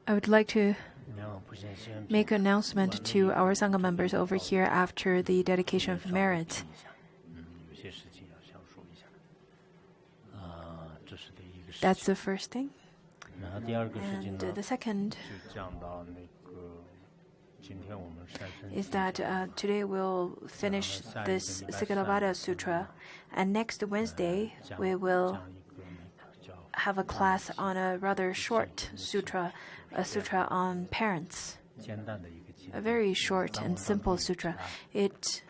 I would like to make an announcement to our Sangha members over here after the dedication of merit. That's the first thing. And the second is that today we'll finish this Sigalovada Sutra, and next Wednesday we will have a class on a rather short sutra, a sutra on parents. A very short and simple sutra. It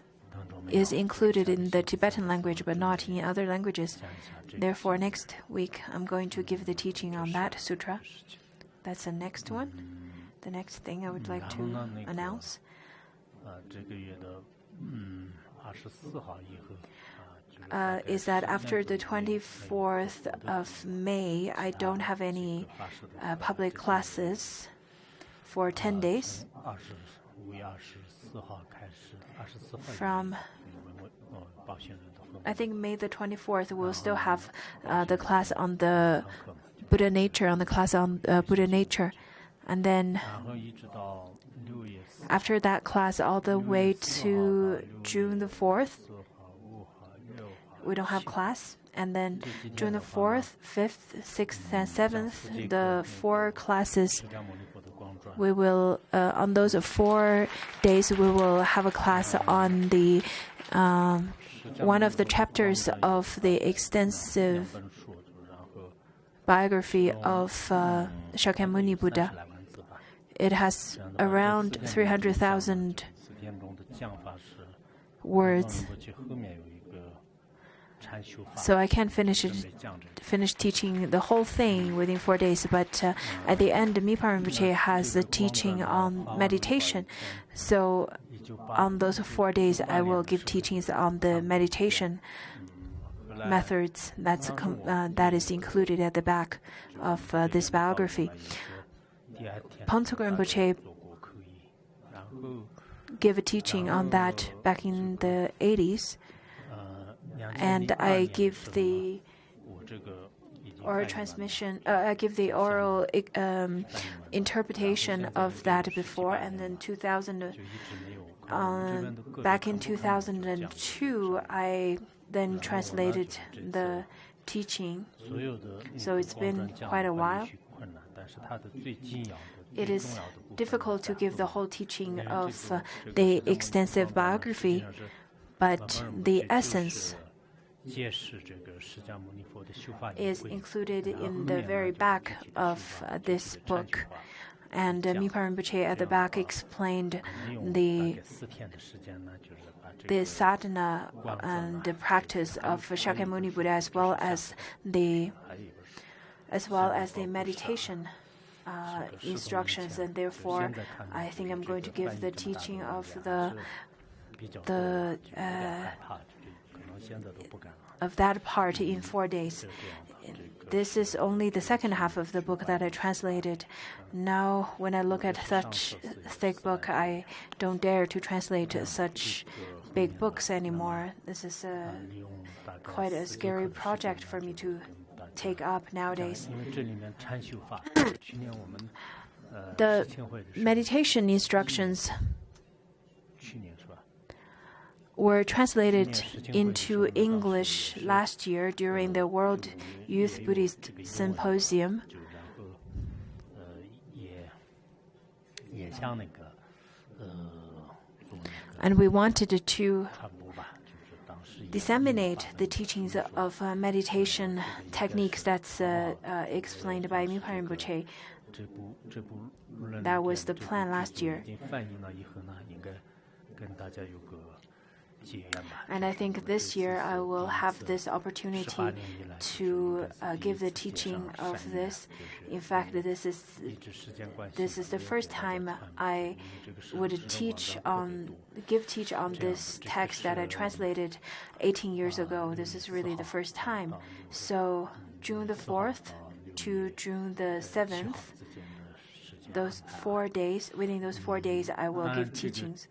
is included in the Tibetan language but not in other languages. Therefore, next week I'm going to give the teaching on that sutra. That's the next one. The next thing I would like to announce is that after the 24th of May, I don't have any public classes for 10 days. From, I think, May the 24th, we'll still have the class on the Buddha nature, on the class on Buddha nature. And then after that class, all the way to June the 4th, we don't have class. And then June the 4th, 5th, 6th, and 7th, the 4 classes, we will, on those 4 days, we will have a class on the one of the chapters of the extensive biography of Shakyamuni Buddha. It has around 300,000 words. So I can't finish teaching the whole thing within 4 days. But at the end, Mipa Rinpoche has a teaching on meditation. So on those 4 days, I will give teachings on the meditation methods. That is included at the back of this biography. Pontsuk Rinpoche gave a teaching on that back in the 80s. And I give the oral transmission, I give the oral interpretation of that before. And then back in 2002, I then translated the teaching. So it's been quite a while. It is difficult to give the whole teaching of the extensive biography, but the essence is included in the very back of this book. And Mipa Rinpoche at the back explained the sadhana and the practice of Shakyamuni Buddha as well as the meditation instructions. And therefore, I think I'm going to give the teaching of that part in 4 days. This is only the second half of the book that I translated. Now, when I look at such thick book, I don't dare to translate such big books anymore. This is quite a scary project for me to take up nowadays. The meditation instructions were translated into English last year during the World Youth Buddhist Symposium. And we wanted to disseminate the teachings of meditation techniques that's explained by Mipa Rinpoche. That was the plan last year. And I think this year I will have this opportunity to give the teaching of this. In fact, this is the first time I would teach on this text that I translated 18 years ago. This is really the first time. So June the 4th to June the 7th, those 4 days, within those 4 days, I will give teachings.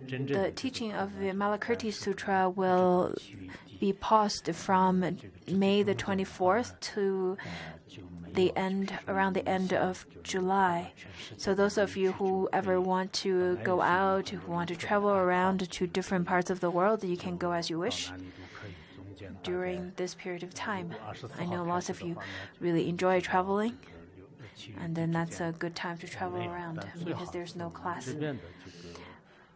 The teaching of the Malakirti Sutra will be paused from May the 24th to around the end of July. So those of you who ever want to go out, who want to travel around to different parts of the world, you can go as you wish during this period of time. I know lots of you really enjoy traveling, and then that's a good time to travel around because there's no class.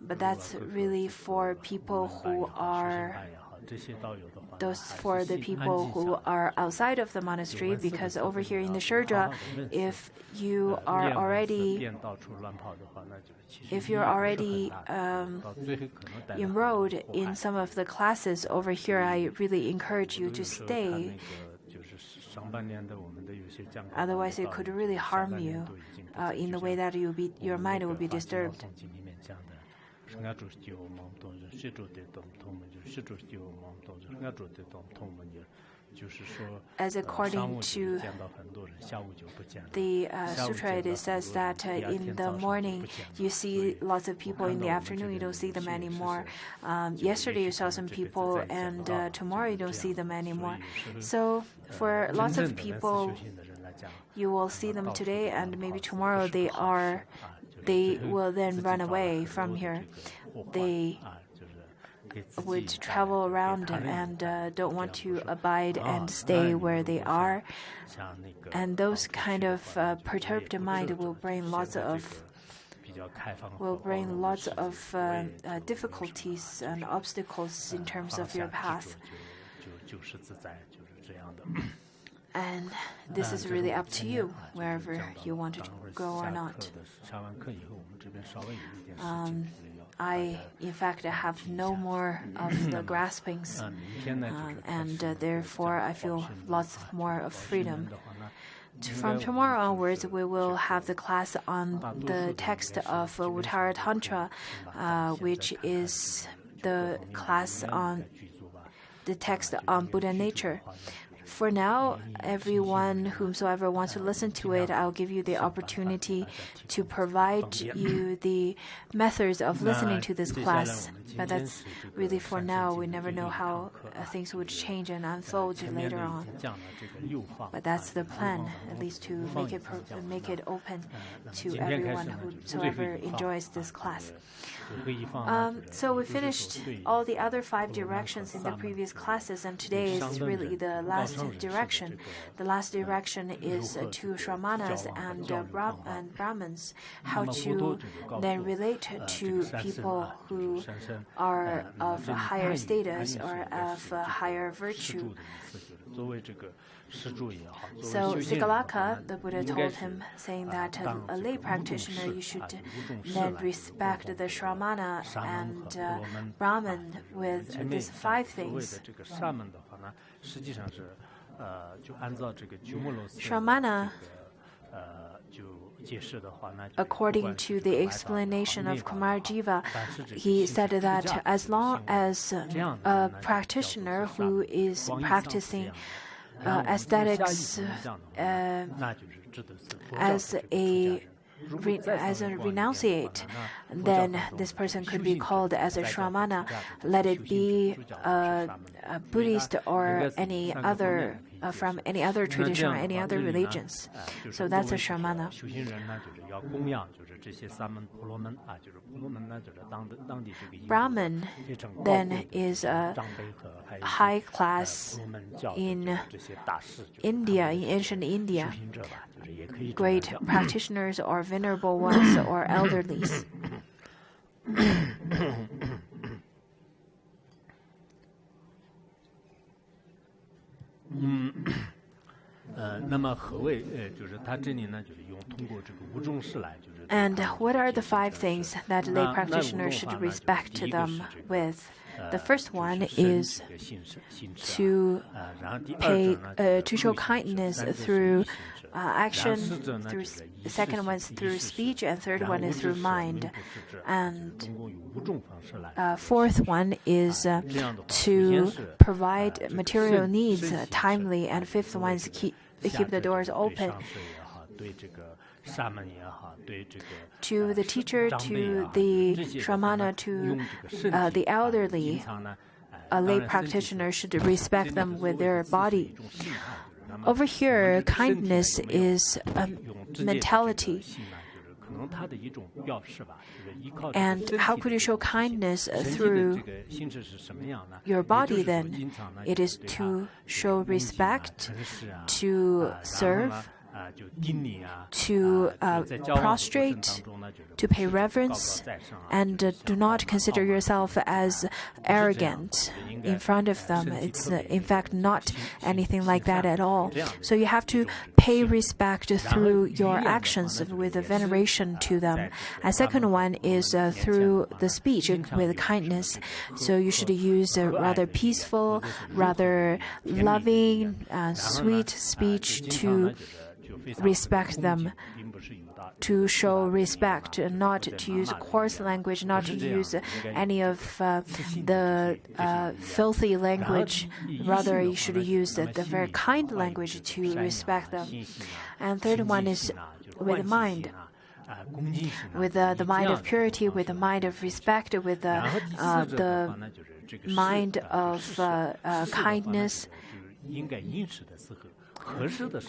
But that's really for people who are the people who are outside of the monastery, because over here in the Shurja, if you're already enrolled in some of the classes over here, I really encourage you to stay. Otherwise, it could really harm you in the way that your mind will be disturbed. As according to the sutra, it says that in the morning you see lots of people, in the afternoon you don't see them anymore. Yesterday you saw some people, and tomorrow you don't see them anymore. So for lots of people, you will see them today, and maybe tomorrow they will then run away from here. They would travel around and don't want to abide and stay where they are. And those kind of perturbed mind will bring lots of difficulties and obstacles in terms of your path. And this is really up to you, wherever you want to go or not. I, in fact, have no more of the graspings, and therefore I feel lots more of freedom. From tomorrow onwards, we will have the class on the text of Uttara Tantra, which is the class on the text on Buddha nature. For now, everyone whomsoever wants to listen to it, I'll give you the opportunity to provide you the methods of listening to this class. But that's really for now. We never know how things would change and unfold later on. But that's the plan, at least to make it open to everyone whosoever enjoys this class. So we finished all the other 5 directions in the previous classes, and today is really the last direction. The last direction is to Shramanas and Brahmins, how to then relate to people who are of a higher status or of a higher virtue. So Sigalaka, the Buddha told him, saying that a lay practitioner, you should then respect the Shramana and Brahman with these 5 things. Shramana, according to the explanation of Kumar Jiva, he said that as long as a practitioner who is practicing aesthetics as a renunciate, then this person could be called as a Shramana, let it be a Buddhist or any other from any other tradition or any other religions. So that's a Shramana. Brahman then is a high class in India, in ancient India, great practitioners or venerable ones or elderlies. And what are the 5 things that lay practitioners should respect them with? The first one is to show kindness through action, the second one is through speech, and third one is through mind. And fourth one is to provide material needs timely, and fifth one is keep the doors open. to the teacher, to the shramana, to the elderly, a lay practitioner should respect them with their body. Over here, kindness is a mentality. And how could you show kindness through your body then? It is to show respect, to serve, to prostrate, to pay reverence, and do not consider yourself as arrogant in front of them. It's in fact not anything like that at all. So you have to pay respect through your actions with a veneration to them. And second one is through the speech with kindness. So you should use a rather peaceful, rather loving, sweet speech to respect them, to show respect, not to use coarse language, not to use any of the filthy language. Rather, you should use the very kind language to respect them. And third one is with mind. With the mind of purity, with the mind of respect, with the mind of kindness.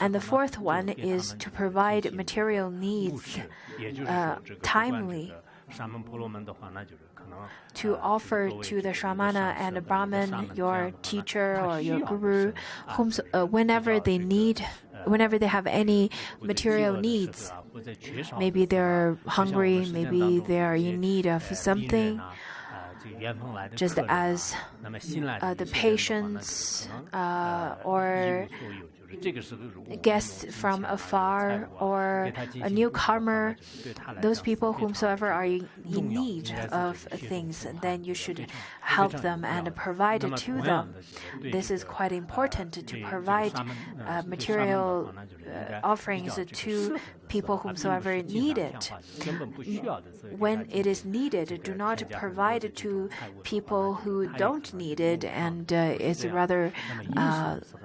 And the fourth one is to provide material needs timely. To offer to the shramana and the brahmin, your teacher or your guru, whenever they have any material needs. Maybe they're hungry, maybe they are in need of something. Just as the patients or guests from afar or a newcomer, those people whomsoever are in need of things, then you should help them and provide to them. This is quite important to provide material offerings to people whomsoever need it. When it is needed, do not provide to people who don't need it, and it's rather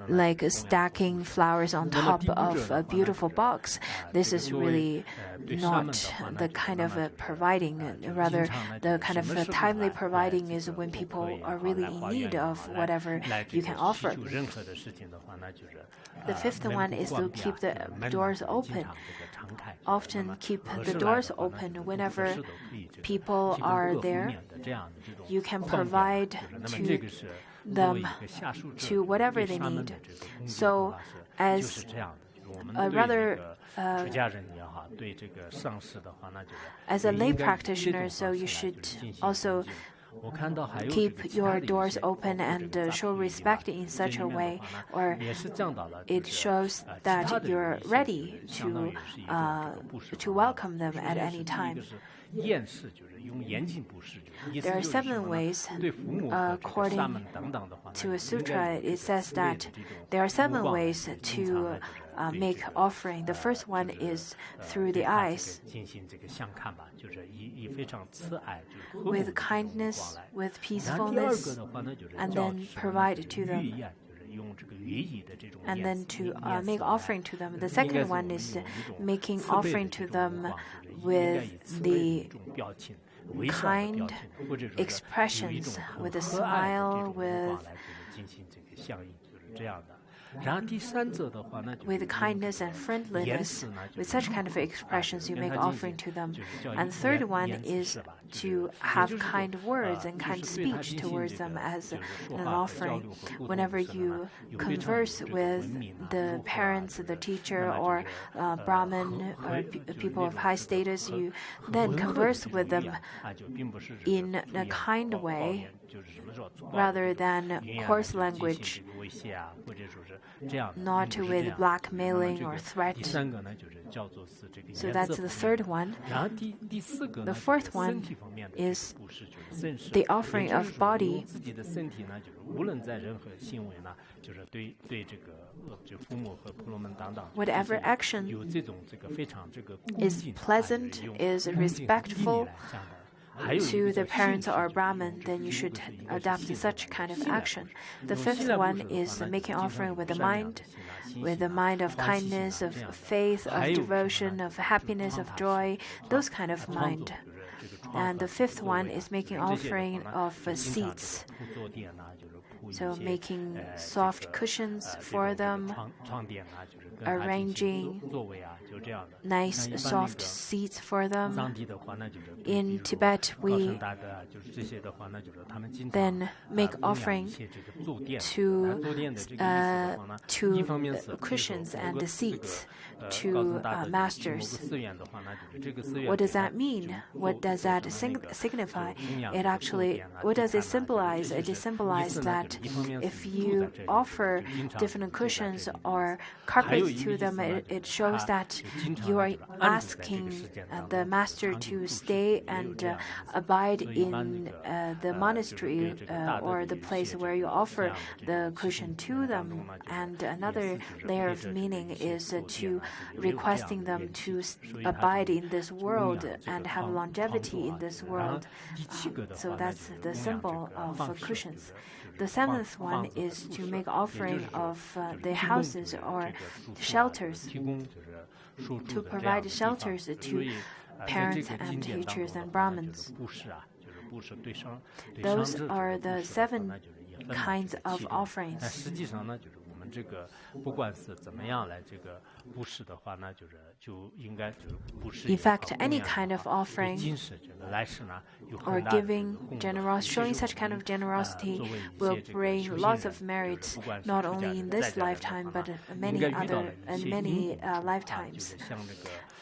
like stacking flowers on top of a beautiful box. This is really not the kind of providing. Rather, the kind of timely providing is when people are really in need of whatever you can offer. The fifth one is to keep the doors open. Often keep the doors open whenever people are there. You can provide to them to whatever they need. So as a rather as a lay practitioner, so you should also keep your doors open and show respect in such a way, or it shows that you're ready to welcome them at any time. There are 7 ways, according to a sutra, it says that there are 7 ways to make offering. The first one is through the eyes, with kindness, with peacefulness, and then provide to them, and then to make offering to them. The second one is making offering to them with the kind expressions, with a smile, with kindness and friendliness. With such kind of expressions, you make offering to them. And third one is to have kind words and kind speech towards them as an offering. Whenever you converse with the parents, the teacher, or Brahmin, or people of high status, you then converse with them in a kind way, rather than coarse language, not with blackmailing or threat. So that's the third one. The fourth one is the offering of body. Whatever action is pleasant, is respectful, to the parents or Brahmin, then you should adopt such kind of action. The fifth one is making offering with the mind of kindness, of faith, of devotion, of happiness, of joy, those kind of mind. And the fifth one is making offering of seats. So making soft cushions for them, arranging nice soft seats for them. In Tibet, we then make offering to cushions and the seats to masters. What does that mean? What does that signify? It actually, what does it symbolize? It symbolizes that if you offer different cushions or carpets to them, it shows that you are asking the master to stay and abide in the monastery or the place where you offer the cushion to them. And another layer of meaning is to requesting them to abide in this world and have longevity in this world. So that's the symbol of cushions. The seventh one is to make offering of the houses or shelters, to provide shelters to parents and teachers and Brahmins. Those are the 7 kinds of offerings. In fact, any kind of offering or giving showing such kind of generosity will bring lots of merits, not only in this lifetime but many lifetimes.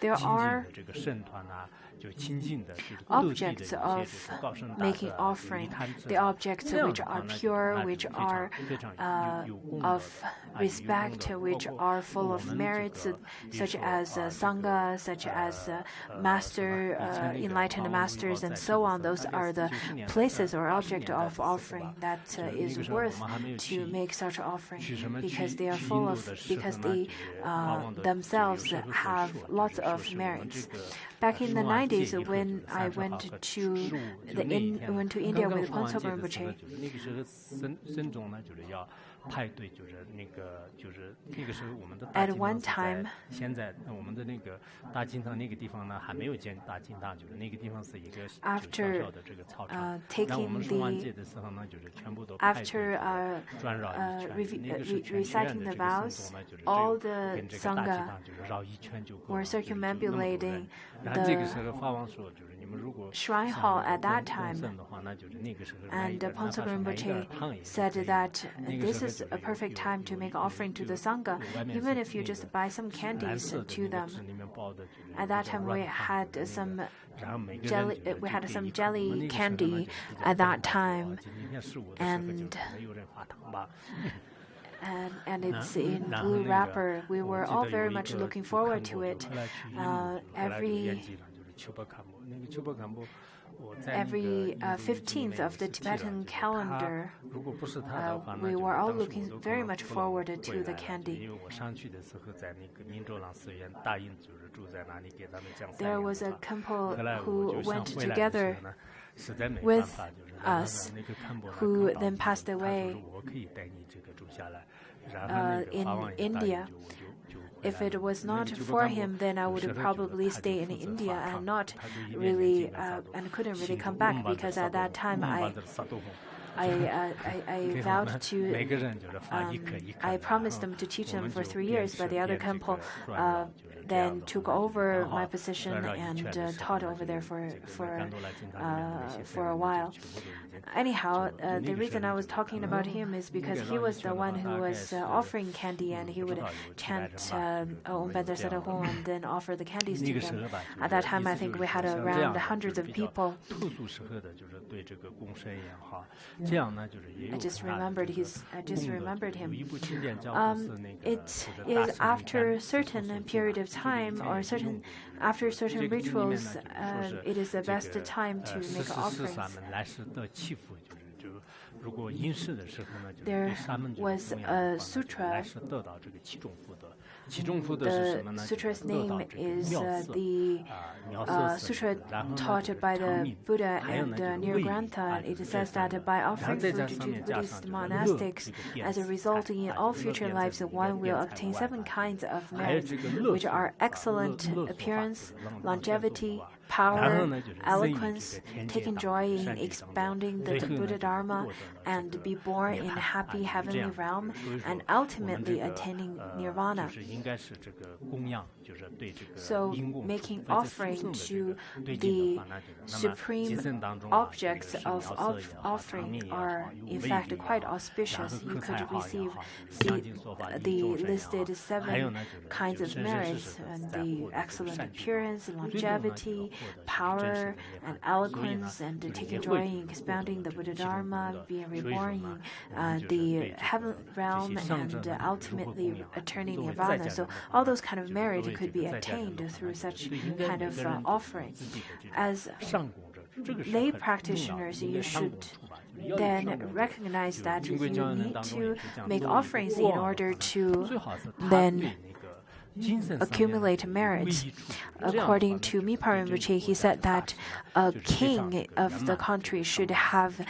There are objects of making offering, the objects which are pure, which are of respect, which are full of merits, such as Sangha, such as enlightened masters, and so on. Those are the places or object of offering that is worth to make such offering, because they are because they themselves have lots of merits. Back in the 90s, when I went to India with Khenpo Sodargye, at one time, reciting the vows, all the Sangha were circumambulating the shrine hall at that time. And Khenpo Sodargye said that this is a perfect time to make offering to the Sangha, even if you just buy some candies to them. At that time, we had some jelly candy at that time, and it's in blue wrapper. We were all very much looking forward to it. Every 15th of the Tibetan calendar, we were all looking very much forward to the candy. There was a Khenpo who went together with us, who then passed away in India. If it was not for him, then I would probably stay in India and not really and couldn't really come back, because at that time I vowed to I promised them to teach them for 3 years, but the other Khenpo then took over my position and taught over there for a while. Anyhow, the reason I was talking about him is because he was the one who was offering candy, and he would chant Om Bender Sadahom and then offer the candies to them. At that time, I think we had around hundreds of people. I just remembered him. It is after a certain period of time or after certain rituals, it is the best time to make offerings. There was a sutra The sutra's name is the sutra taught by the Buddha and Nirgrantha. It says that by offering food to the Buddhist monastics, as a result, in all future lives, one will obtain 7 kinds of merits, which are excellent appearance, longevity, power, eloquence, taking joy in expounding the Buddha Dharma, and be born in a happy heavenly realm, and ultimately attaining nirvana. So, making offering to the supreme objects of offering are, in fact, quite auspicious. You could receive the listed 7 kinds of merits, and the excellent appearance, longevity, power, and eloquence, and taking joy in expounding the Buddha Dharma, being reborn in the heaven realm, and ultimately attaining nirvana. So all those kind of merit could be attained through such kind of offering. As lay practitioners, you should then recognize that you need to make offerings in order to then accumulate merit. According to Mipa Rinpoche, he said that a king of the country should have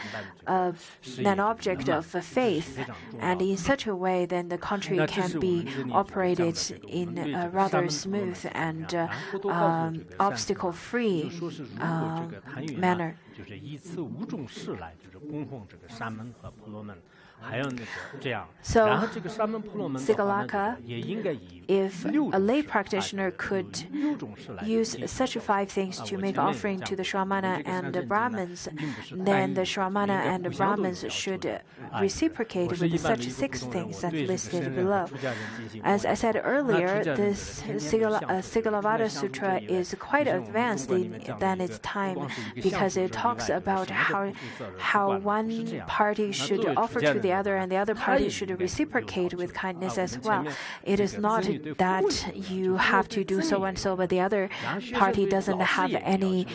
an object of faith, and in such a way, then the country can be operated in a rather smooth and obstacle-free manner. So, Sigalaka, if a lay practitioner could use such 5 things to make offering to the Shramana and the Brahmins, then the Shramana and the Brahmins should reciprocate with such 6 things that's listed below. As I said earlier, this Sigalovada Sutra is quite advanced than its time, because it talks about how one party should offer to the other, and the other party should reciprocate with kindness as well. It is not that you have to do so and so, but the other party doesn't have any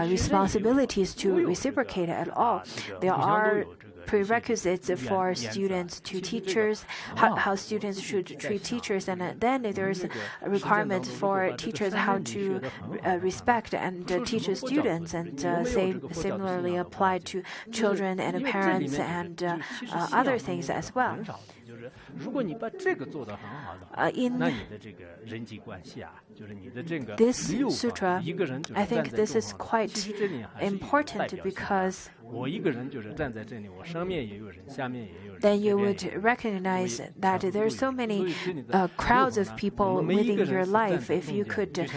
responsibilities to reciprocate at all. There are prerequisites for students to teachers, how students should treat teachers, and then there's a requirement for teachers how to respect and teach students, and similarly apply to children and parents and other things as well. In this sutra, I think this is quite important, because then you would recognize that there are so many crowds of people within your life. If you could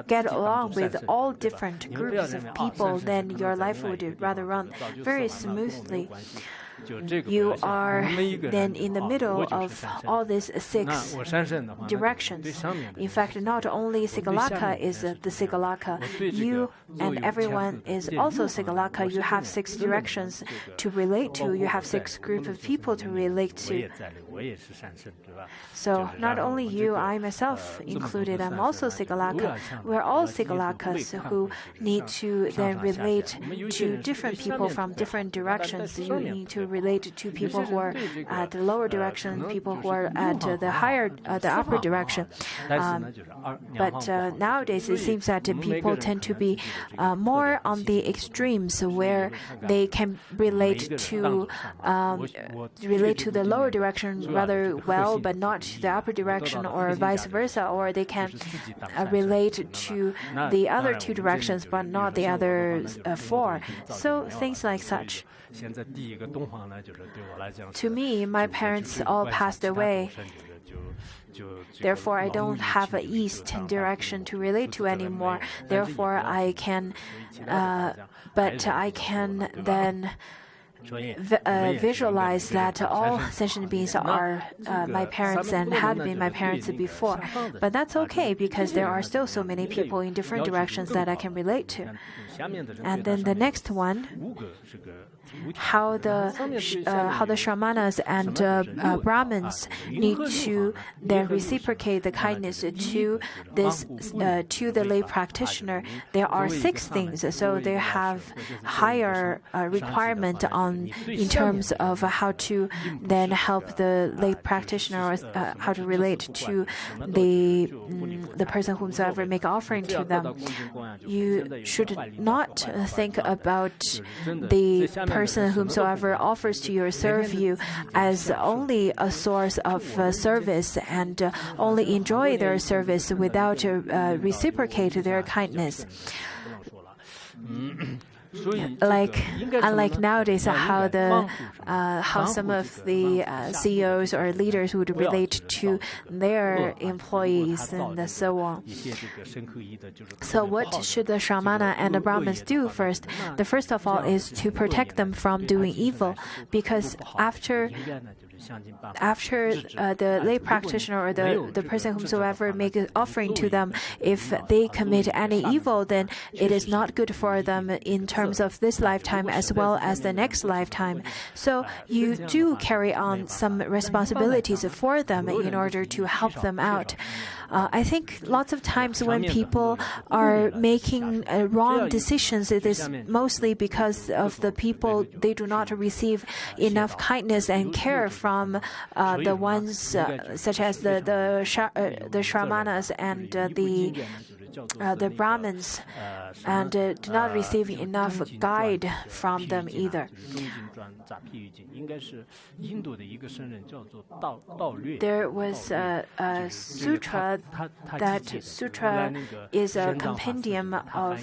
get along with all different groups of people, then your life would rather run very smoothly. You are then in the middle of all these 6 directions. In fact, not only Sigalaka is the Sigalaka, you and everyone is also Sigalaka. You have 6 directions to relate to. You have 6 groups of people to relate to. So not only you, I myself included, I'm also Sigalaka. We're all Sigalakas who need to then relate to different people from different directions. You need to relate to people who are at the lower direction, people who are at the upper direction. But nowadays it seems that people tend to be more on the extremes, where they can relate to the lower direction rather well, but not to the upper direction, or vice versa, or they can relate to the other 2 directions but not the other 4. So things like such. To me, my parents all passed away. Therefore, I don't have an east direction to relate to anymore. Therefore, I can then visualize that all sentient beings are my parents and had been my parents before. But that's okay, because there are still so many people in different directions that I can relate to. And then the next one how the Shamanas and Brahmins need to then reciprocate the kindness to the lay practitioner. There are 6 things, so they have higher requirement in terms of how to then help the lay practitioner, or how to relate to the person whomsoever make offering to them. You should not think about the person whomsoever offers to you or serve you as only a source of service and only enjoy their service without reciprocate their kindness. Unlike nowadays, how some of the CEOs or leaders would relate to their employees and so on. So what should the Shramana and the Brahmins do first? The first of all is to protect them from doing evil, because after the lay practitioner or the person whomsoever make an offering to them, if they commit any evil, then it is not good for them in terms of this lifetime as well as the next lifetime. So you do carry on some responsibilities for them in order to help them out. I think lots of times when people are making wrong decisions, it is mostly because of the people, they do not receive enough kindness and care from the ones such as the Shramanas and the Brahmins, and do not receive enough guide from them either. There was a sutra. That sutra is a compendium of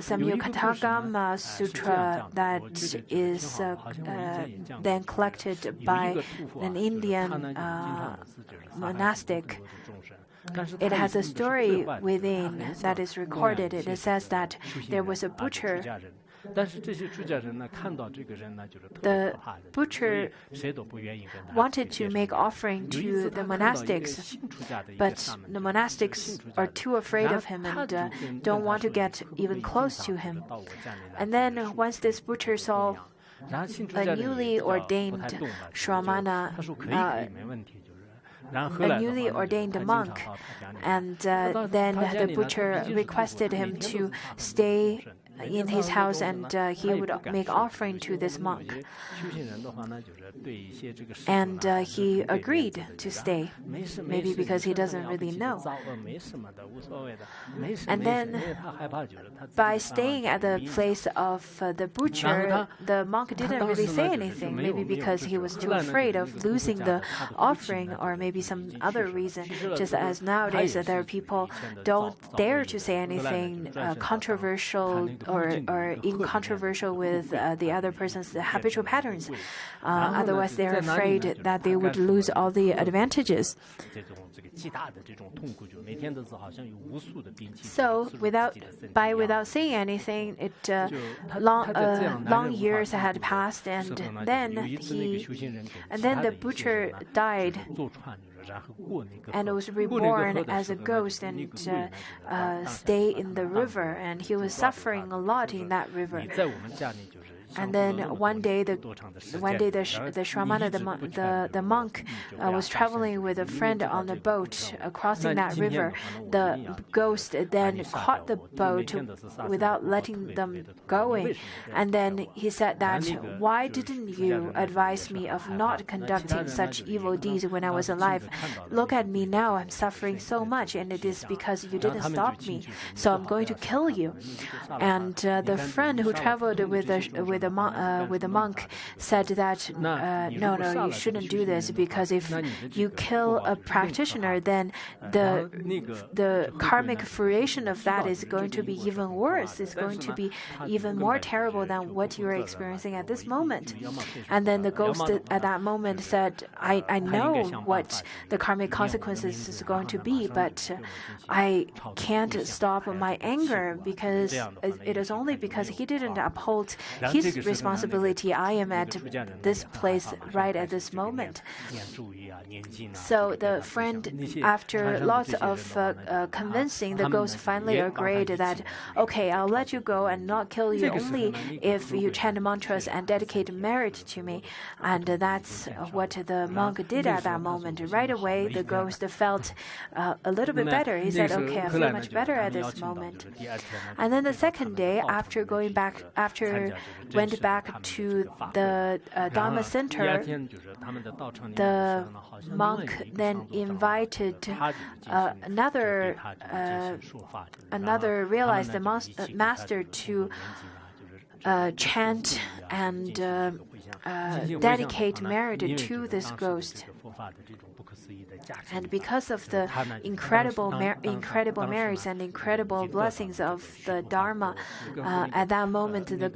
Samyukatagama Sutra that is then collected by an Indian monastic. It has a story within that is recorded. It says that there was a butcher. The butcher wanted to make offering to the monastics, but the monastics are too afraid of him and don't want to get even close to him. And then once this butcher saw a newly ordained Shramana, a newly ordained monk, and then the butcher requested him to stay in his house, and he would make offering to this monk. And he agreed to stay, maybe because he doesn't really know. And then, by staying at the place of the butcher, the monk didn't really say anything, maybe because he was too afraid of losing the offering, or maybe some other reason. Just as nowadays there are people don't dare to say anything controversial or incontroversial with the other person's habitual patterns. Otherwise, they're afraid that they would lose all the advantages. So, without saying anything, long years had passed, and then the butcher died and was reborn as a ghost and stay in the river, and he was suffering a lot in that river. And then one day the Shramana, the monk, was traveling with a friend on a boat crossing that river. The ghost then caught the boat without letting them going. And then he said that, "Why didn't you advise me of not conducting such evil deeds when I was alive? Look at me now, I'm suffering so much, and it is because you didn't stop me. So I'm going to kill you." And the friend who traveled with the monk said that no, you shouldn't do this, because if you kill a practitioner, then the karmic fruition of that is going to be even worse. It's going to be even more terrible than what you are experiencing at this moment. And then the ghost at that moment said, I know what the karmic consequences is going to be, but I can't stop my anger, because it is only because he didn't uphold his this responsibility. I am at this place right at this moment. So the friend, after lots of convincing, the ghost finally agreed that, okay, I'll let you go and not kill you only if you chant mantras and dedicate merit to me. And that's what the monk did at that moment. Right away, the ghost felt a little bit better. He said, okay, I feel much better at this moment. And then the second day, after went back to the Dharma center, the monk then invited another realized master to chant and dedicate merit to this ghost. And because of the incredible merits and incredible blessings of the Dharma, at that moment the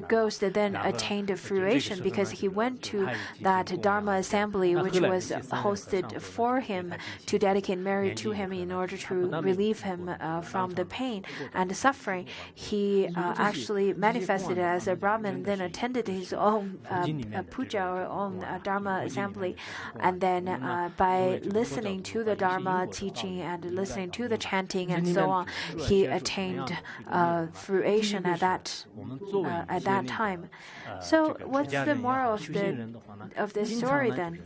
ghost then attained fruition because he went to that Dharma assembly which was hosted for him to dedicate merit to him in order to relieve him from the pain and suffering. He actually manifested as a Brahmin, then attended his own puja or own Dharma assembly, and then by listening to the Dharma teaching and listening to the chanting and so on, he attained fruition at that time. So what's the moral of this story then?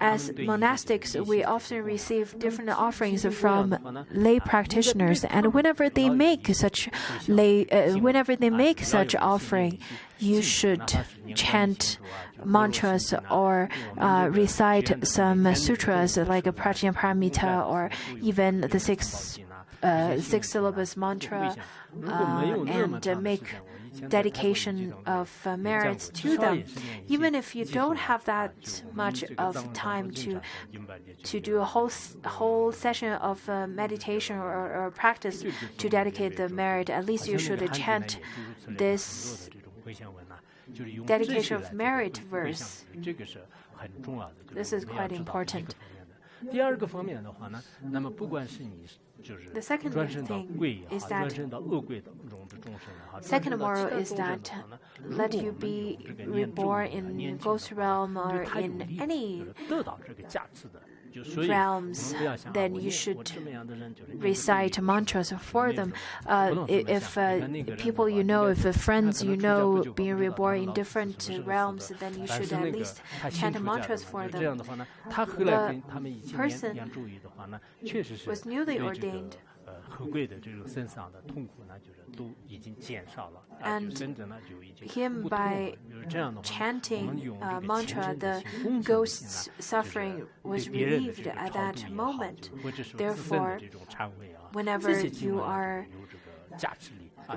As monastics, we often receive different offerings from lay practitioners, and whenever they make such offering, you should chant mantras or recite some sutras like a Prajnaparamita or even the six syllabus mantra and make dedication of merits to them. Even if you don't have that much of time to do a whole session of meditation or practice to dedicate the merit, at least you should chant this dedication of merit verse. This is quite important. The second thing is that second moral is that let you be reborn in ghost realm or in any realms, then you should recite mantras for them. If people you know, if friends you know being reborn in different realms, then you should at least chant mantras for them. The person was newly ordained, and him, by chanting mantra, the ghost's suffering was relieved at that moment. Therefore, whenever you are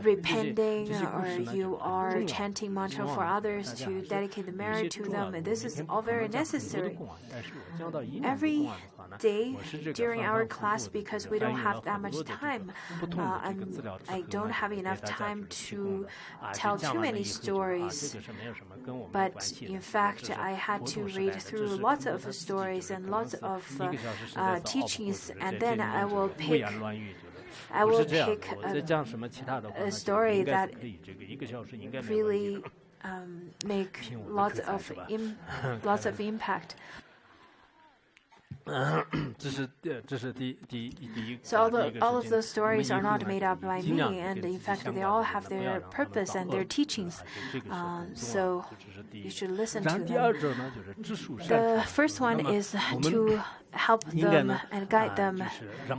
repenting or you are chanting mantra for others to dedicate the merit to them, this is all very necessary. Every day during our class, because we don't have that much time, I don't have enough time to tell too many stories, but in fact I had to read through lots of stories and lots of teachings, and then I will pick a story that really make lots of impact. So all of those stories are not made up by me, and in fact they all have their purpose and their teachings. So you should listen to them. The first one is to help them and guide them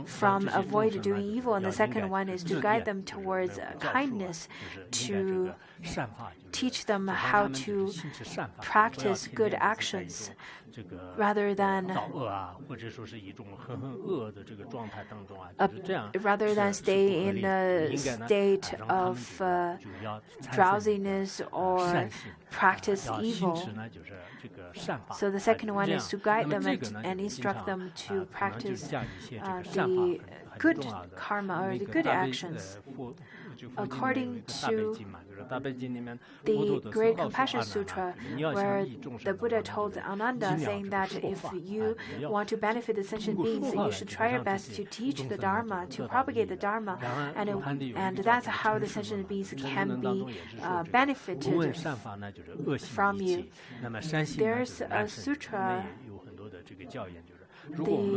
from avoid doing evil, and the second one is to guide them towards kindness, to teach them how to practice good actions rather than stay in a state of drowsiness or practice evil. So the second one is to guide them and instruct them to practice the good karma or the good actions. according to the Great Compassion Sutra, where the Buddha told Ananda, saying that if you want to benefit the sentient beings, you should try your best to teach the Dharma, to propagate the Dharma, and that's how the sentient beings can be benefited from you. There's a sutra. There's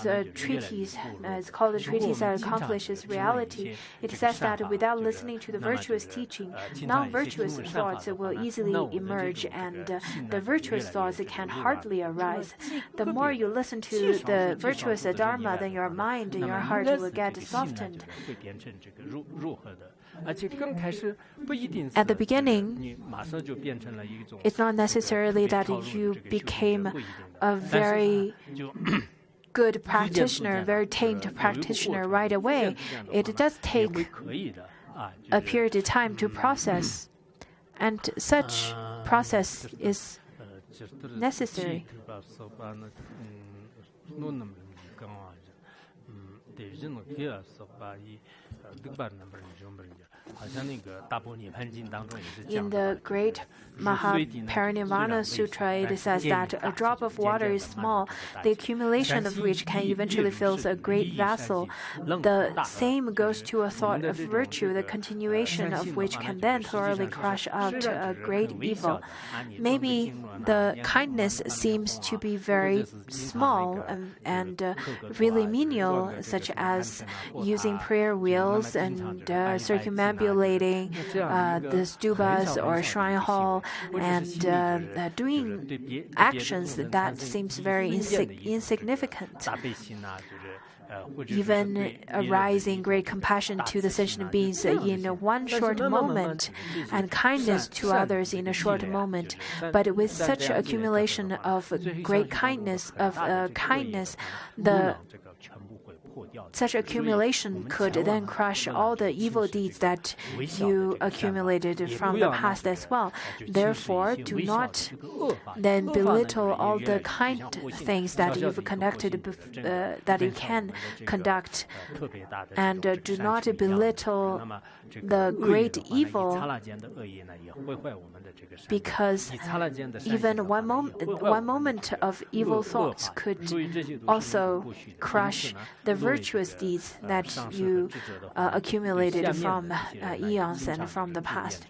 a treatise, it's called the Treatise that Accomplishes Reality. It says that without listening to the virtuous teaching, non-virtuous thoughts will easily emerge, and the virtuous thoughts can hardly arise. The more you listen to the virtuous Dharma, then your mind and your heart will get softened. At the beginning, it's not necessarily that you became a very good practitioner, very tamed practitioner right away. It does take a period of time to process, and such process is necessary. In the Great Mahaparinirvana Sutra, it says that a drop of water is small, the accumulation of which can eventually fill a great vessel. The same goes to a thought of virtue, the continuation of which can then thoroughly crush out a great evil. Maybe the kindness seems to be very small and really menial, such as using prayer wheels and circumambulating the stupas or shrine hall, and doing actions that seems very insignificant. Even arising great compassion to the sentient beings in one short moment, and kindness to others in a short moment. But with such accumulation of great kindness, such accumulation could then crush all the evil deeds that you accumulated from the past as well. Therefore, do not then belittle all the kind things that you've conducted, that you can conduct, and do not belittle the great evil, because even one moment of evil thoughts could also crush the virtuous deeds that you accumulated from eons and from the past.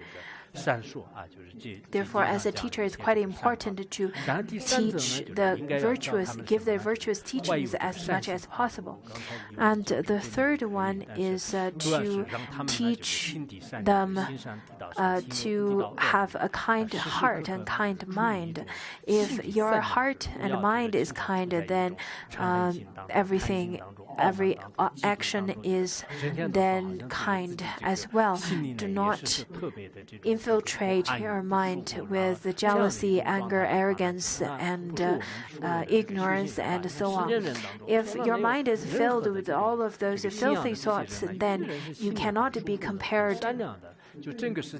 Therefore, as a teacher, it's quite important to teach the virtuous, give the virtuous teachings as much as possible. And the third one is to teach them to have a kind heart and kind mind. If your heart and mind is kind, then every action is then kind as well. Do not infiltrate your mind with jealousy, anger, arrogance, and ignorance, and so on. If your mind is filled with all of those filthy thoughts, then you cannot be compared.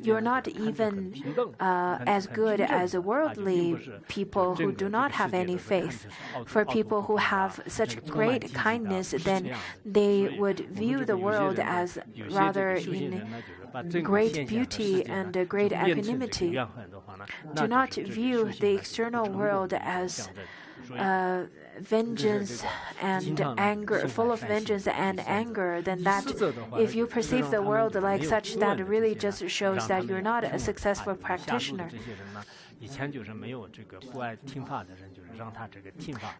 You're not even as good as worldly people who do not have any faith. For people who have such great kindness, then they would view the world as rather in great beauty and great equanimity. Do not view the external world as vengeance and anger, full of vengeance and anger, then that if you perceive the world like such, that really just shows that you're not a successful practitioner.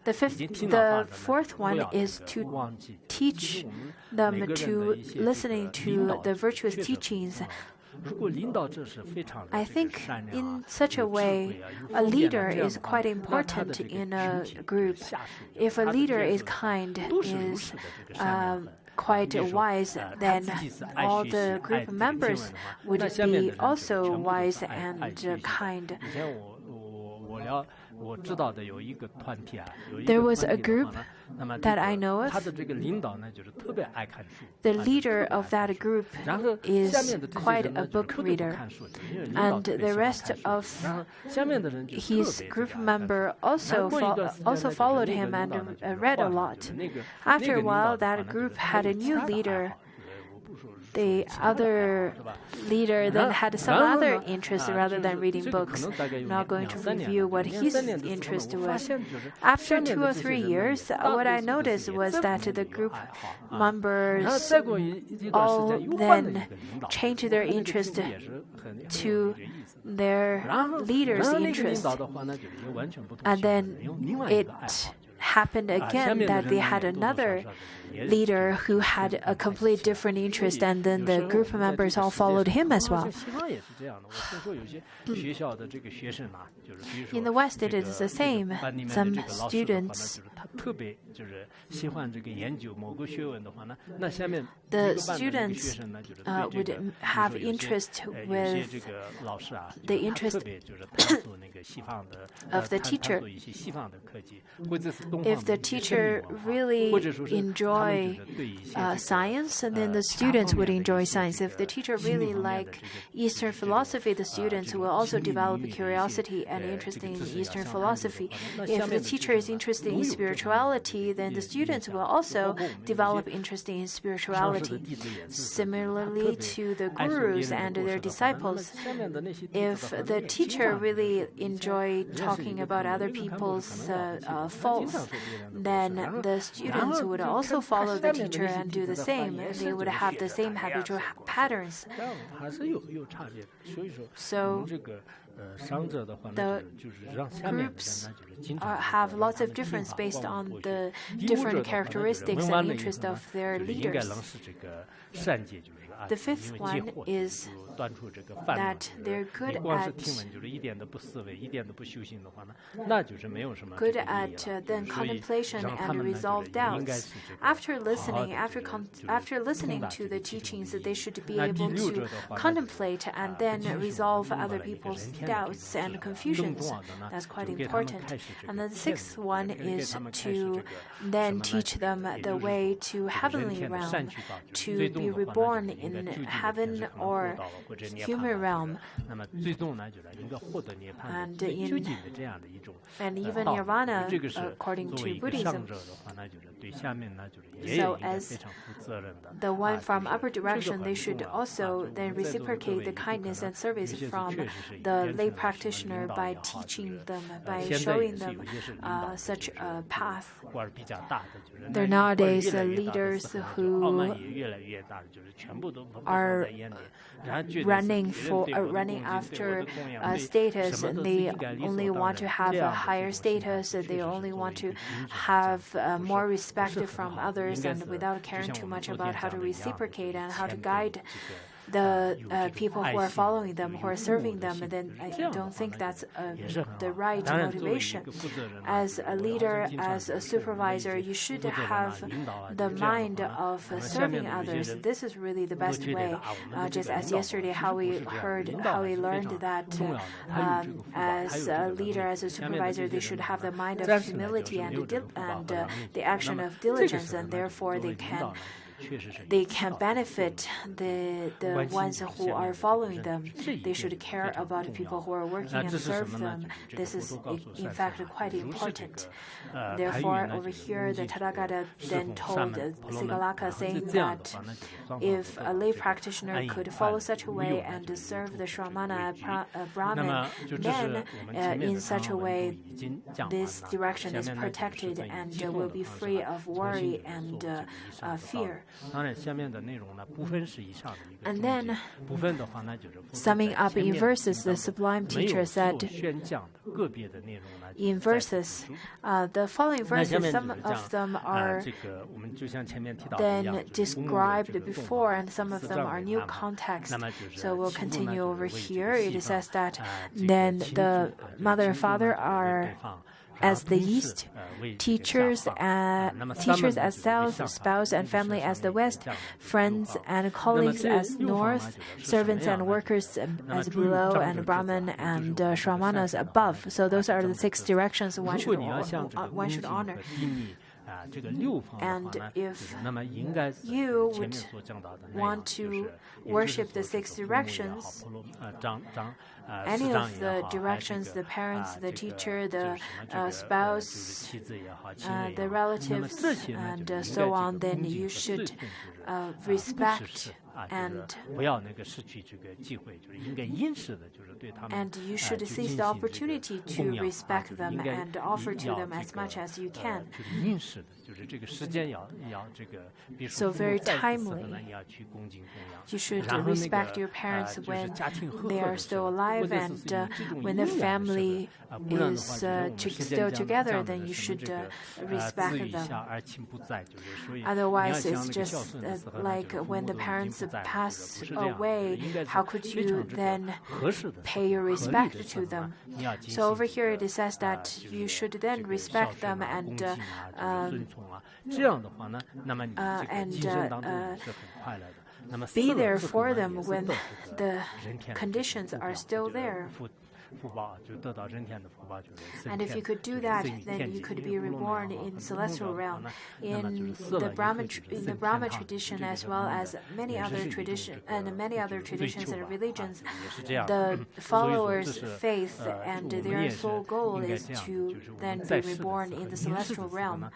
The fourth one is to teach them to listening to the virtuous teachings. I think in such a way, a leader is quite important in a group. If a leader is kind, is quite wise, then all the group members would be also wise and kind. There was a group that I know of. The leader of that group is quite a book reader, and the rest of his group member also followed him and read a lot. After a while, that group had a new leader. The other leader then had some other interest rather than reading books. I'm not going to review what his interest was. After 2 or 3 years, what I noticed was that the group members all then changed their interest to their leader's interest. And then it happened again that they had another leader who had a complete different interest, and then the group members all followed him as well. In the West, it is the same. Some students, would have interest with the interest of the teacher. If the teacher really enjoy science, and then the students would enjoy science. If the teacher really like Eastern philosophy, the students will also develop curiosity and interest in Eastern philosophy. If the teacher is interested in spirituality, then the students will also develop interest in spirituality. Similarly to the gurus and their disciples, if the teacher really enjoy talking about other people's faults, then the students would also follow the teacher and do the same. They would have the same habitual patterns. So the groups have lots of difference based on the different characteristics and interests of their leaders. The fifth one is that they're good at then contemplation and resolve doubts. After listening to the teachings, they should be able to contemplate and then resolve other people's doubts and confusions. That's quite important. And the sixth one is to then teach them the way to heavenly realm, to be reborn in heaven or human realm, and even nirvana according to Buddhism. So as the one from upper direction, they should also then reciprocate the kindness and service from the lay practitioner by teaching them, by showing them such a path. There are nowadays leaders who are running after status, and they only want to have a higher status. They only want to have more respect from others, and without caring too much about how to reciprocate and how to guide the people who are following them, who are serving them, then I don't think that's the right motivation. As a leader, as a supervisor, you should have the mind of serving others. This is really the best way. Just as yesterday, how we learned that as a leader, as a supervisor, they should have the mind of humility and the action of diligence, and therefore they can benefit the ones who are following them. They should care about people who are working and serve them. This is, in fact, quite important. Therefore, over here, the Tathagata then told Sigalaka, saying that if a lay practitioner could follow such a way and serve the Shramana Brahmin, then in such a way, this direction is protected and will be free of worry and fear. And then, summing up in verses, the Sublime Teacher said, in verses, the following verses, some of them are then described before, and some of them are new context. So we'll continue over here. It says that then the mother and father are as the east, teachers as south, spouse and family as the west, friends and colleagues as north, servants and workers as below, and Brahman and Shrammanas above. So those are the 6 directions one should honor. And if you would want to worship the 6 directions, any of the directions, the parents, the teacher, the spouse, the relatives, and so on, then you should respect and you should seize the opportunity to respect them and offer to them as much as you can. So very timely. You should respect your parents when they are still alive, and when the family is still together, then you should respect them. Otherwise, it's just like when the parents pass away, how could you then pay your respect to them? So over here it says that you should then respect them and be there for them when the conditions are still there. And if you could do that, then you could be reborn in celestial realm. In the Brahma tradition, as well as many other traditions and religions, the followers' faith and their sole goal is to then be reborn in the celestial realm.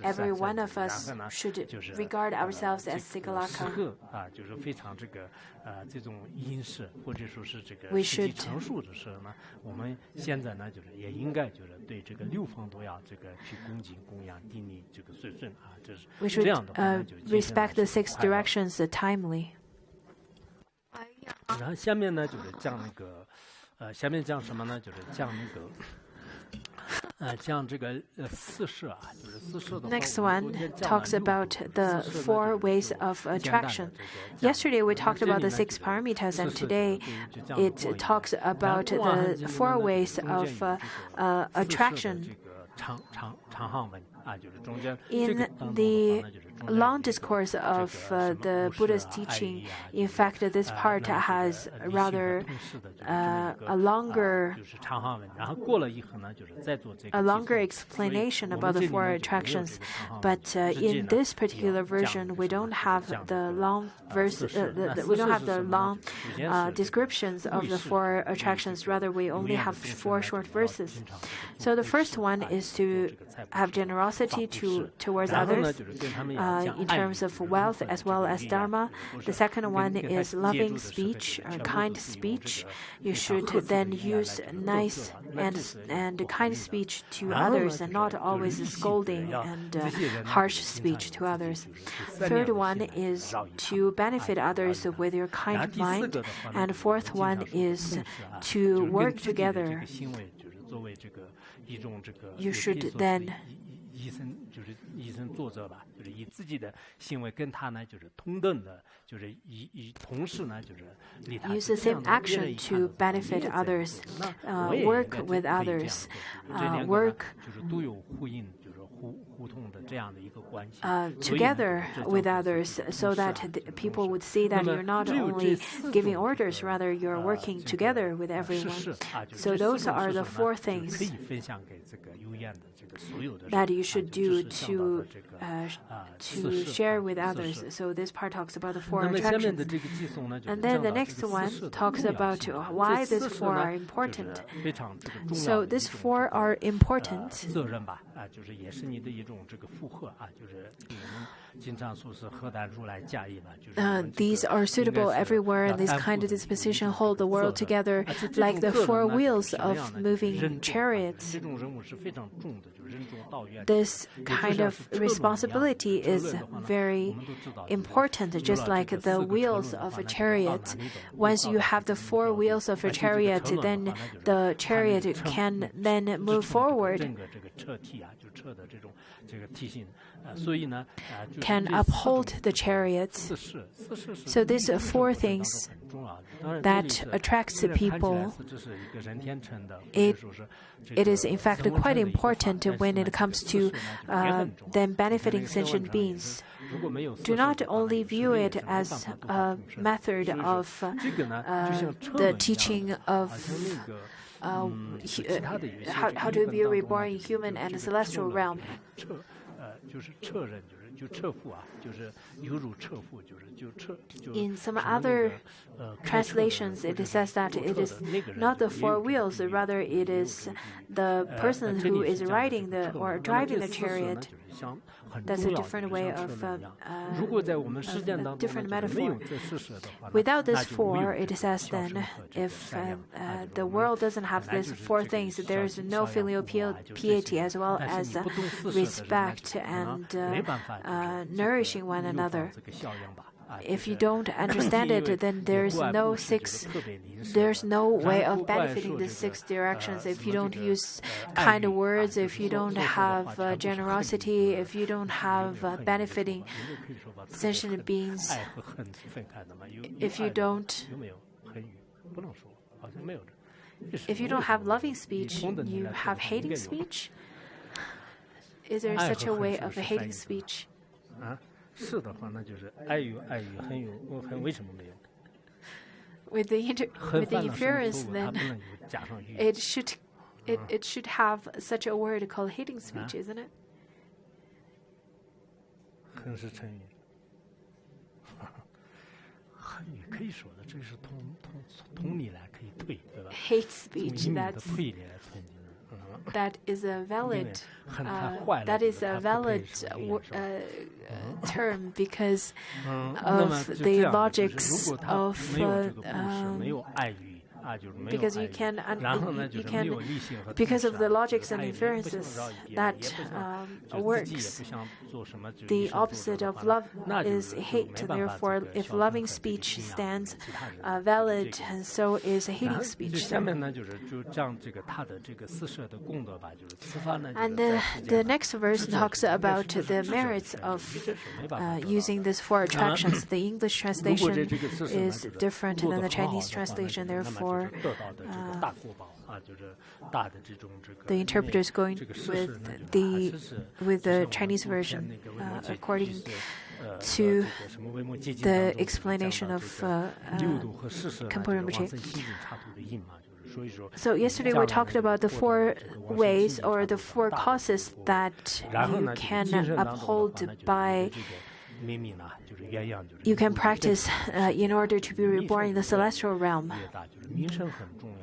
Every one of us should regard ourselves as Sigalaka. We should respect the 6 directions timely. 然后下面呢就是讲那个下面讲什么呢？就是讲那个。Next one talks about the 4 ways of attraction. Yesterday we talked about the 6 paramitas, and today it talks about the 4 ways of attraction. In the long discourse of the Buddha's teaching, in fact, this part has rather a longer explanation about the 4 attractions. But in this particular version, we don't have the long descriptions of the 4 attractions. Rather, we only have 4 short verses. So the first one is to have generosity towards others in terms of wealth as well as Dharma. The second one is loving speech or kind speech. You should then use nice and kind speech to others and not always scolding and harsh speech to others. Third one is to benefit others with your kind mind. And fourth one is to work together. You should then use the same action to benefit others, work with others, work together with others, so that people would see that you're not only giving orders, rather you're working together with everyone. So those are the 4 things that you should do to share with others. So this part talks about the 4 attractions. And then the next one talks about why these 4 are important. So these 4 are important. These are suitable everywhere, and this kind of disposition hold the world together like the 4 wheels of moving chariots. This kind of responsibility is very important, just like the wheels of a chariot. Once you have the 4 wheels of a chariot, then the chariot can then move forward. can uphold the chariots. So these are four things that attracts the people. It is in fact quite important when it comes to them benefiting sentient beings. Do not only view it as a method of the teaching of how to be reborn in human and celestial realm. In some other translations, it says that it is not the four wheels, rather it is the person who is riding or driving the chariot. That's a different way of a different metaphor. Without this four, it says then, if the world doesn't have these four things, there is no filial piety as well as respect and nourishing one another. If you don't understand it, then there's no way of benefiting the six directions. If you don't use kind words, if you don't have generosity, if you don't have benefiting sentient beings, if you don't have loving speech, you have hating speech. Is there such a way of a hating speech? With the inference, then it should have such a word called hating speech, isn't it? Hate speech, that is a valid term because of the logics of because you can because of the logics and inferences that works. The opposite of love is hate. Therefore, if loving speech stands valid, and so is hating speech. And the next verse talks about the merits of using these four attractions. The English translation is different than the Chinese translation. Therefore, the interpreter is going with the Chinese version according to the explanation of Khenpo Rinpoche. So yesterday we talked about the four ways or the four causes that you can uphold by. You can practice in order to be reborn in the celestial realm.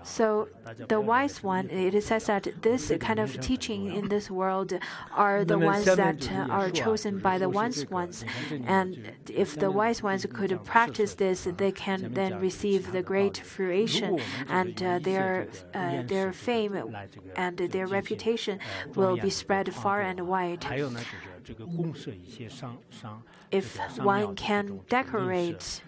So the wise one, it says that this kind of teaching in this world are the ones that are chosen by the wise ones. And if the wise ones could practice this, they can then receive the great fruition, and their fame and their reputation will be spread far and wide. If one can decorate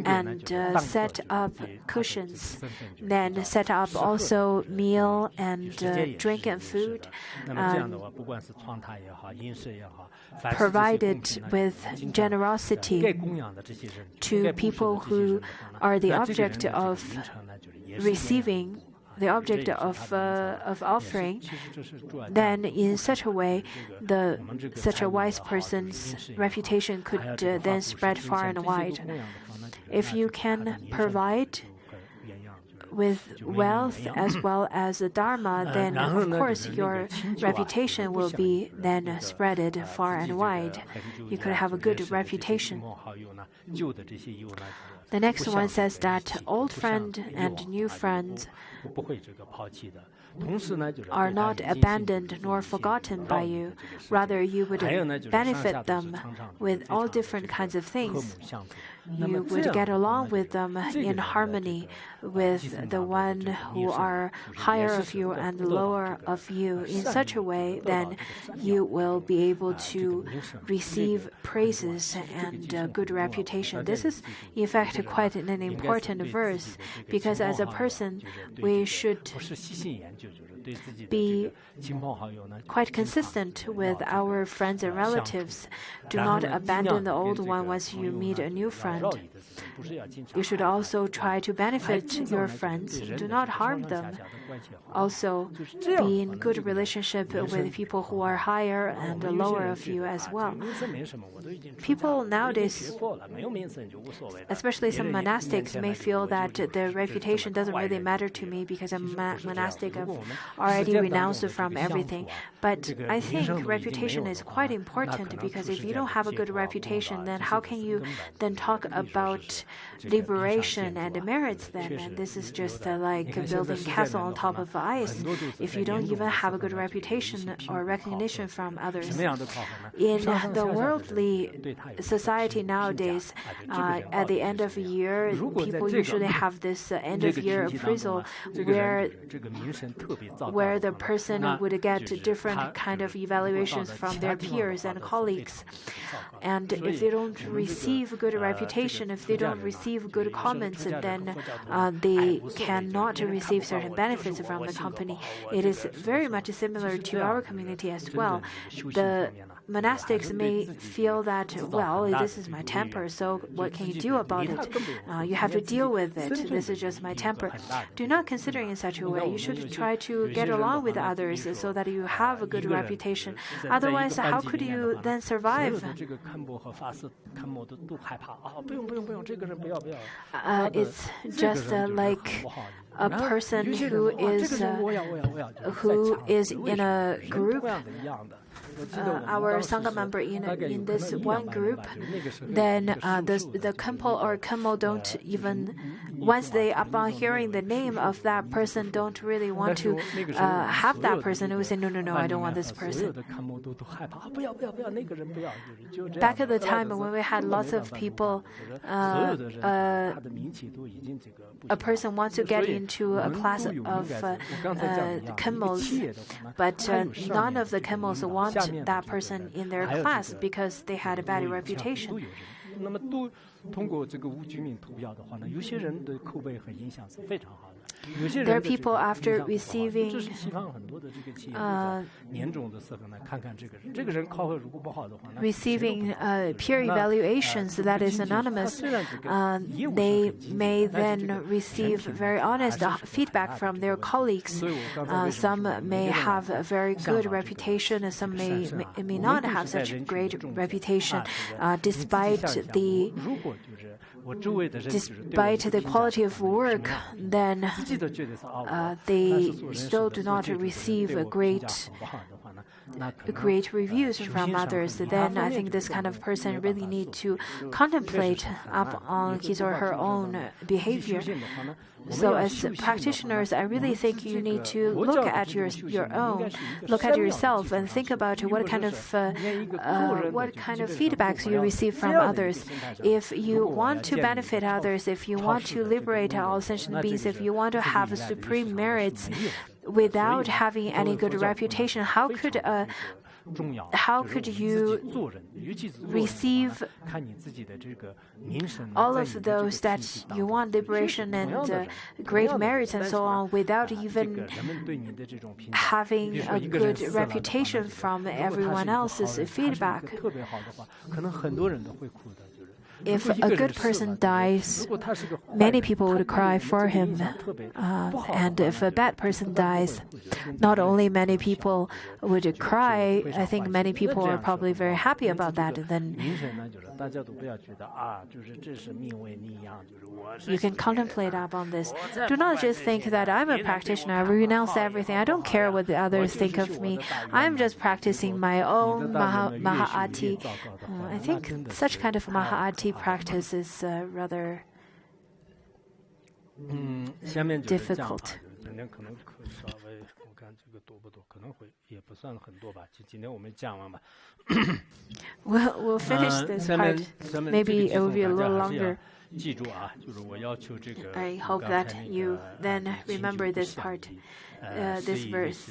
and set up cushions, then set up also meal and drink and food, provided with generosity to people who are the object of receiving the object of offering, then in such a way, such a wise person's reputation could then spread far and wide. If you can provide with wealth as well as the Dharma, then of course your reputation will be then spreaded far and wide. You could have a good reputation. The next one says that old friend and new friends are not abandoned nor forgotten by you. Rather, you would benefit them with all different kinds of things. You would get along with them in harmony with the one who are higher of you and lower of you. In such a way, then you will be able to receive praises and good reputation. This is, in fact, quite an important verse, because as a person, we should be quite consistent with our friends and relatives. Do not abandon the old one once you meet a new friend. You should also try to benefit your friends. Do not harm them. Also, be in good relationship with people who are higher and lower of you as well. People nowadays, especially some monastics, may feel that the reputation doesn't really matter to me because I'm monastic. I've already renounced from everything. But I think reputation is quite important, because if you don't have a good reputation, then how can you then talk about liberation and merits then? And this is just like building a castle on top of ice if you don't even have a good reputation or recognition from others. In the worldly society nowadays, at the end of the year, people usually have this end of year appraisal where the person would get different kind of evaluations from their peers and colleagues. And if they don't receive good reputation, if they don't receive good comments, then they cannot receive certain benefits from the company. It is very much similar to our community as well. The monastics may feel that, well, this is my temper, so what can you do about it? You have to deal with it. This is just my temper. Do not consider in such a way. You should try to get along with others so that you have a good reputation. Otherwise, how could you then survive? It's just like a person who is in a group. Our Sangha member in this one group, then the Khenpo or Khenpo don't even, once they, upon hearing the name of that person, don't really want to have that person. They will say, no, I don't want this person. Back at the time when we had lots of people, a person wants to get into a class of Khenpos, but none of the Khenpos want that person in their class because they had a bad reputation. There are people after receiving peer evaluations that is anonymous, they may then receive very honest feedback from their colleagues. Some may have a very good reputation, and some may not have such a great reputation, despite the quality of work, then they still do not receive great reviews from others. Then I think this kind of person really need to contemplate up on his or her own behavior. So as practitioners, I really think you need to look at your own, look at yourself, and think about what kind of feedbacks you receive from others. If you want to benefit others, if you want to liberate all sentient beings, if you want to have supreme merits without having any good reputation, how could you receive all of those that you want, liberation and great merits and so on, without even having a good reputation from everyone else's feedback? If a good person dies, many people would cry for him. And if a bad person dies, not only many people would cry, I think many people are probably very happy about that. And then you can contemplate upon this. Do not just think that I'm a practitioner, I renounce everything. I don't care what the others think of me. I'm just practicing my own Maha'ati. I think such kind of Maha'ati practice is rather difficult. We'll finish this part. Maybe it will be a little longer. I hope that you then remember this part, this verse.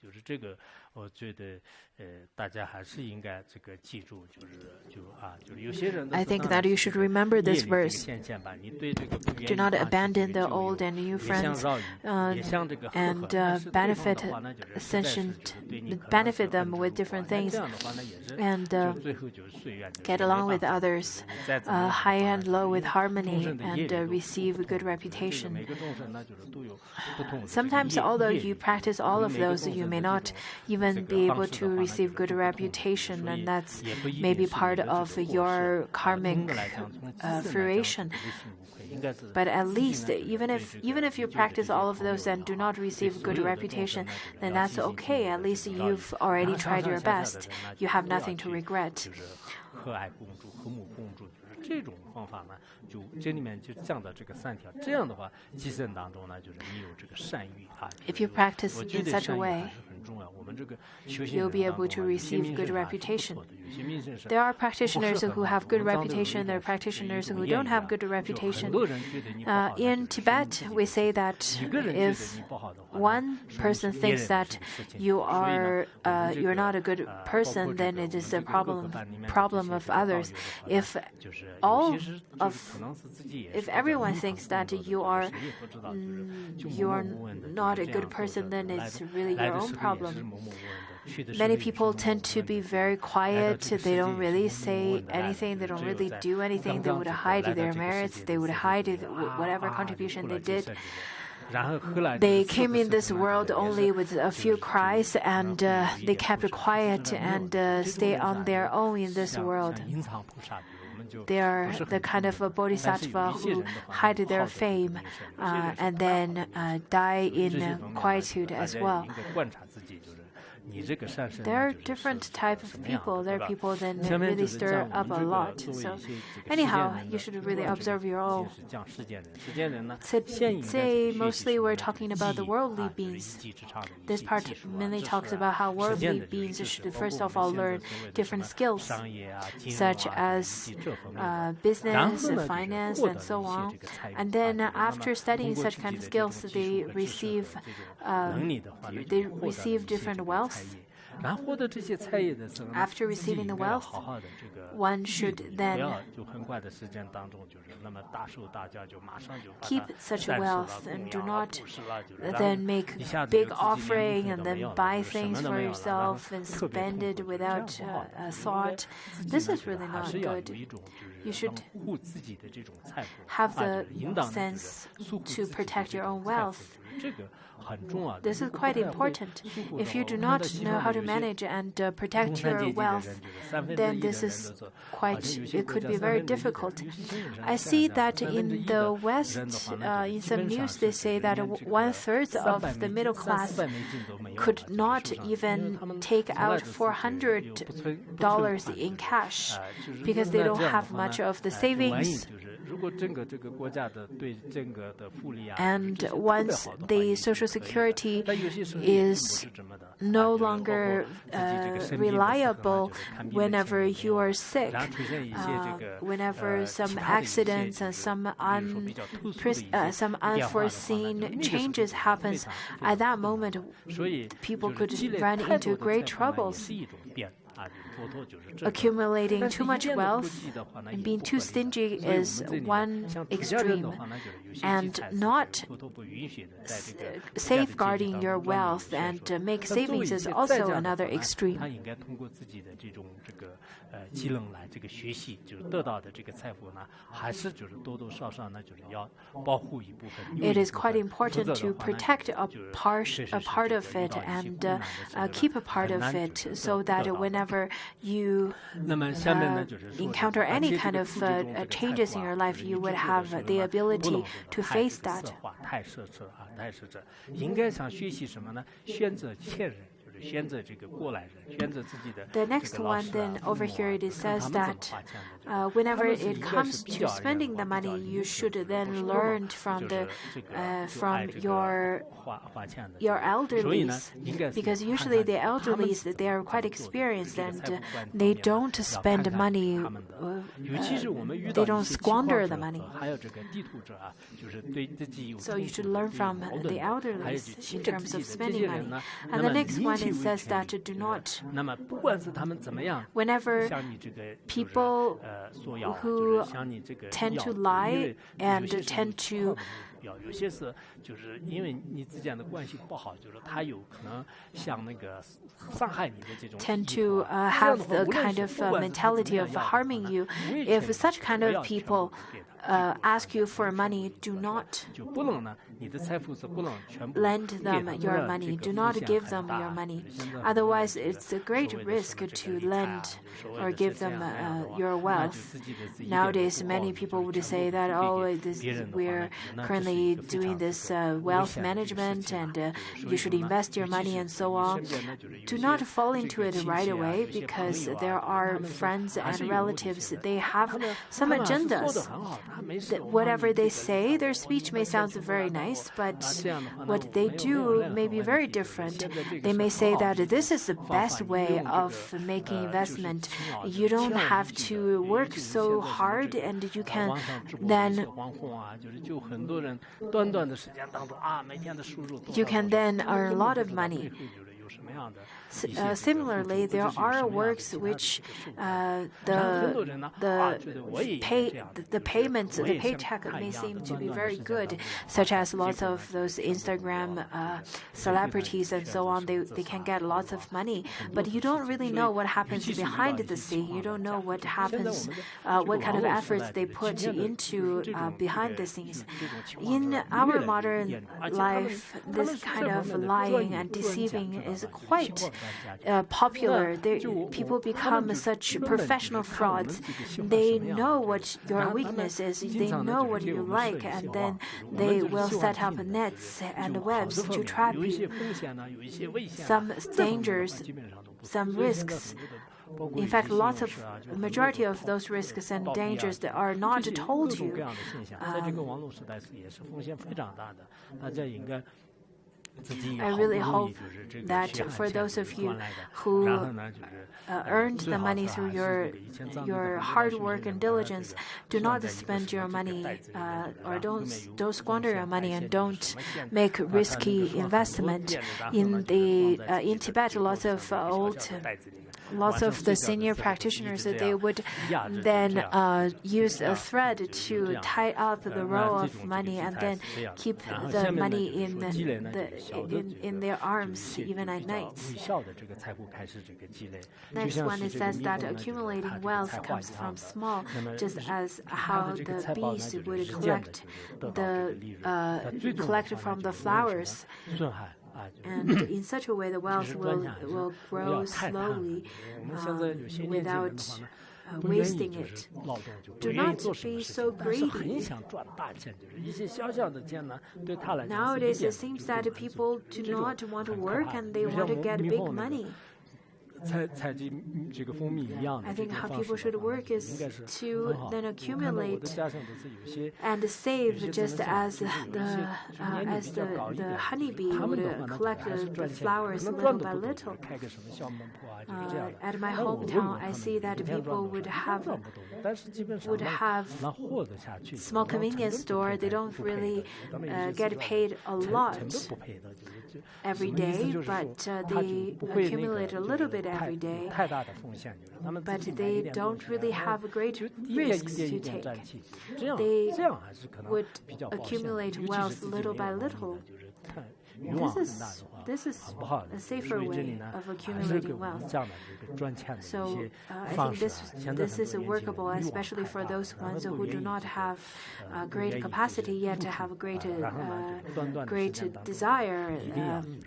就是这个，我觉得大家还是应该这个记住，就是有些人。I think that you should remember this verse. 现象吧，你对这个不愿意 Do not abandon the old and new friends and benefit them with different things and get along with others, high and low with harmony and receive good reputation. Sometimes, although you practice all of those, you may not even be able to receive good reputation, and that's maybe part of your karmic fruition. But at least, even if you practice all of those and do not receive good reputation, then that's okay. At least you've already tried your best. You have nothing to regret. 这种方法呢，就这里面就讲的这个3条，这样的话，基层当中呢，就是你有这个善欲啊。If you practice in such a way, 很重要。我们这个修行 you'll be able to receive good reputation. There are practitioners who have good reputation. There are practitioners who don't have good reputation. In Tibet, we say that if one person thinks that you're not a good person, then it is a problem of others. If everyone thinks that you are not a good person, then it's really your own problem. Many people tend to be very quiet. They don't really say anything. They don't really do anything. They would hide their merits. They would hide whatever contribution they did. They came in this world only with a few cries, and they kept quiet and stay on their own in this world. They are the kind of a bodhisattva who hide their fame and then die in quietude as well. There are different types of people. There are people that really stir up a lot. So anyhow, you should really observe your own. Today, mostly we're talking about the worldly beings. This part mainly talks about how worldly beings should first of all learn different skills, such as business, finance, and so on. And then after studying such kind of skills, they receive different wealth. After receiving the wealth, one should then keep such wealth and do not then make big offering and then buy things for yourself and spend it without thought. This is really not good. You should have the sense to protect your own wealth. This is quite important. If you do not know how to manage and protect your wealth, then it could be very difficult. I see that in the West, in some news, they say that 1/3 of the middle class could not even take out $400 in cash because they don't have much of the savings. And once the Social Security is no longer reliable whenever you are sick, whenever some accidents and some unforeseen changes happens, at that moment people could run into great troubles. Accumulating too much wealth and being too stingy is one extreme, and not safeguarding your wealth and make savings is also another extreme. It is quite important to protect a part of it and keep a part of it so that whenever you encounter any kind of changes in your life, you would have the ability to face that. The next one, then over here it says that whenever it comes to spending the money, you should then learn from your elderlies, because usually the elderlies, they are quite experienced and they don't spend money, they don't squander the money. So you should learn from the elderlies in terms of spending money. And the next one, it says that do not, whenever people who tend to lie and tend to tend to have the kind of mentality of harming you, if such kind of people ask you for money, do not lend them your money. Do not give them your money. Otherwise, it's a great risk to lend or give them your wealth. Nowadays, many people would say that, we're currently doing this wealth management and you should invest your money and so on. Do not fall into it right away, because there are friends and relatives, they have some agendas. Whatever they say, their speech may sound very nice, but what they do may be very different. They may say that this is the best way of making investment. You don't have to work so hard, and you can then earn a lot of money. Similarly, there are works which the paycheck may seem to be very good, such as lots of those Instagram celebrities and so on. They can get lots of money, but you don't really know what happens behind the scene. You don't know what happens, what kind of efforts they put into behind the scenes. In our modern life, this kind of lying and deceiving is quite popular. People become such professional frauds. They know what your weakness is, they know what you like, and then they will set up nets and webs to trap you. Some dangers, some risks. In fact, majority of those risks and dangers that are not told you. I really hope that for those of you who earned the money through your hard work and diligence, do not spend your money or don't squander your money, and don't make risky investment. In Tibet, lots of the senior practitioners, they would then use a thread to tie up the roll of money and then keep the money in their arms even at night. Next one, it says that accumulating wealth comes from small, just as how the bees would collect from the flowers. And in such a way, the wealth will grow slowly without wasting it. Do not be so greedy. Nowadays, it seems that people do not want to work and they want to get big money. I think how people should work is to then accumulate and save, just as the honeybee would collect the flowers little by little. At my hometown, I see that people would have small convenience store. They don't really get paid a lot every day, but they accumulate a little bit every day. But they don't really have great risks to take. They would accumulate wealth little by little. This is a safer way of accumulating wealth. So I think this is workable, especially for those ones who do not have great capacity yet to have a great desire.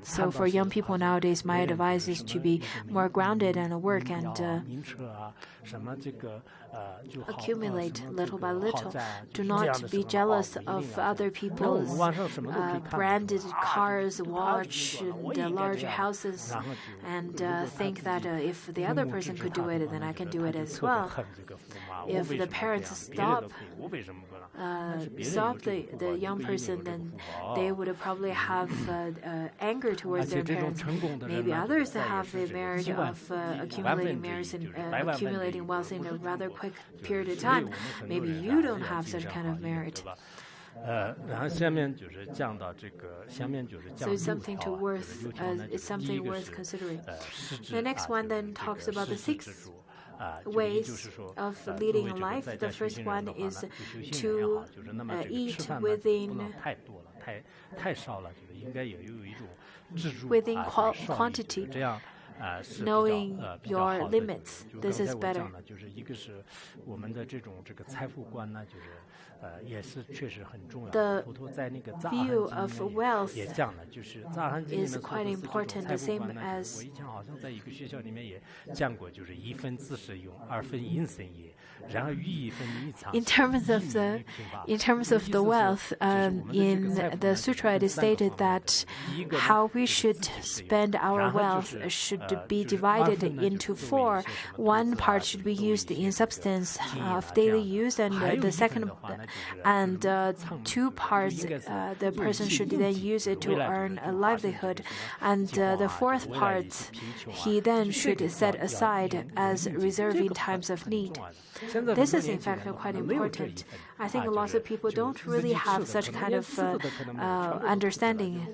So for young people nowadays, my advice is to be more grounded and work and accumulate little by little. Do not be jealous of other people's branded cars, watch, large houses and think that if the other person could do it, then I can do it as well. If the parents stop the young person, then they would probably have anger towards their parents. Maybe others have the merit of accumulating wealth in a rather quick period of time. Maybe you don't have such kind of merit. So it's something worth considering. The next one then talks about the 6 ways of leading a life. The first one is to eat within quantity. Knowing your limits, this is better. The view of wealth is quite important, the same as in terms of the wealth, in the sutra it is stated that how we should spend our wealth should be divided into 4. One part should be used in substance of daily use, and the second and 2 parts the person should then use it to earn a livelihood, and the 4th part he then should set aside as reserve in times of need. This is in fact quite important. I think lots of people don't really have such kind of understanding.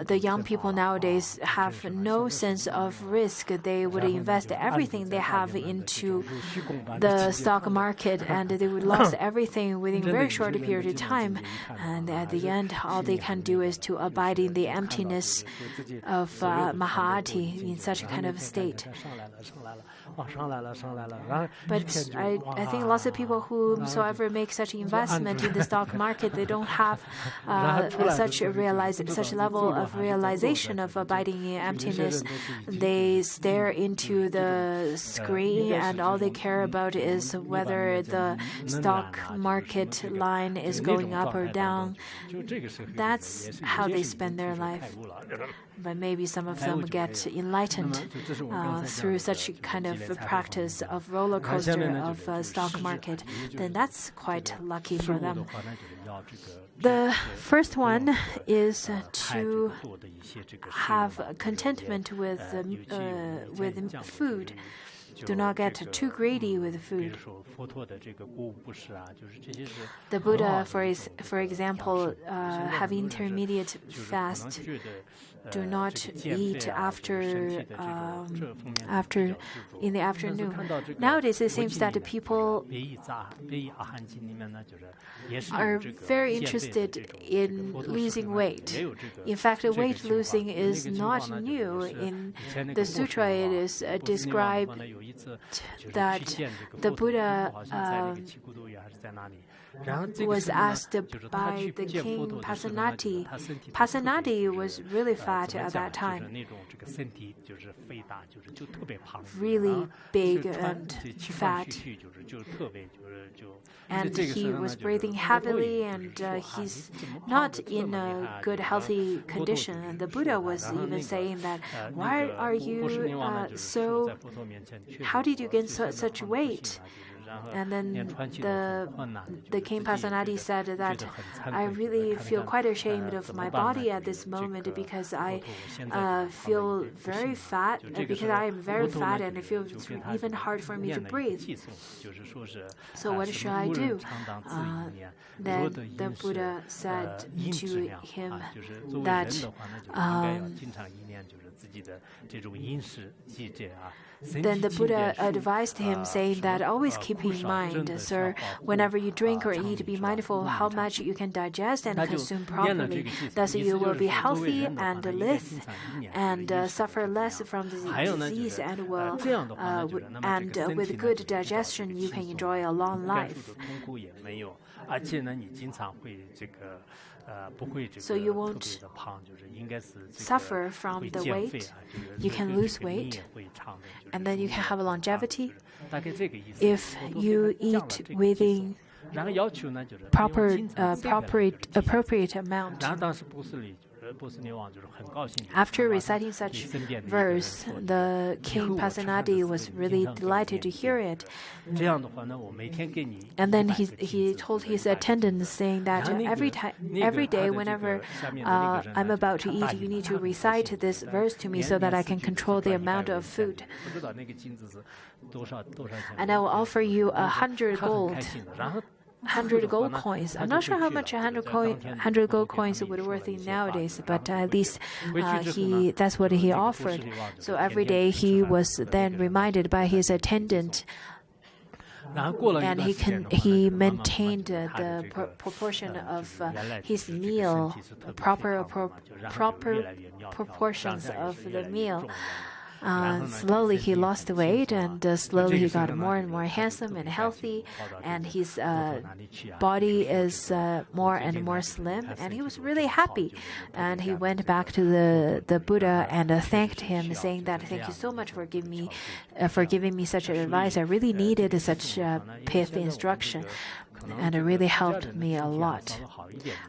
The young people nowadays have no sense of risk. They would invest everything they have into the stock market, and they would lose everything within a very short period of time. And at the end, all they can do is to abide in the emptiness of Mahati in such a kind of state. But I think lots of people whomsoever make such investment in the stock market, they don't have such level of realization of abiding in emptiness. They stare into the screen, and all they care about is whether the stock market line is going up or down. That's how they spend their life. But maybe some of them get enlightened through such kind of practice of roller coaster of stock market. Then that's quite lucky for them. The first one is to have contentment with food. Do not get too greedy with food. The Buddha, for example, have intermediate fast. Do not eat after in the afternoon. Nowadays, it seems that people are very interested in losing weight. In fact, weight losing is not new. In the sutra, it is described that the Buddha was asked by the king Pasenadi. Pasenadi was really fat at that time, really big and fat. And he was breathing heavily, and he's not in a good, healthy condition. And the Buddha was even saying that, why are you how did you gain such weight? And then the King Pasenadi said that I really feel quite ashamed of my body at this moment because I feel very fat, because I am very fat and it feels even hard for me to breathe. So what should I do? Then the Buddha said to him that then the Buddha advised him, saying that always keep in mind, sir, whenever you drink or eat, be mindful of how much you can digest and consume properly. Thus you will be healthy and live and suffer less from the disease, and with good digestion you can enjoy a long life. So you won't suffer from the weight. You can lose weight, and then you can have longevity. If you eat within appropriate amount. After reciting such verse, the King Pasenadi was really delighted to hear it. And then he told his attendants, saying that every day, whenever I'm about to eat, you need to recite this verse to me so that I can control the amount of food. And I will offer you 100 gold coins. I'm not sure how much 100 gold coins would be worth nowadays, but at least that's what he offered. So every day he was then reminded by his attendant, and he maintained the proportion of his meal, proper proportions of the meal. Slowly he lost weight, and slowly he got more and more handsome and healthy, and his body is more and more slim, and he was really happy. And he went back to the Buddha and thanked him, saying that thank you so much for giving me such advice. I really needed such pith instruction, and it really helped me a lot.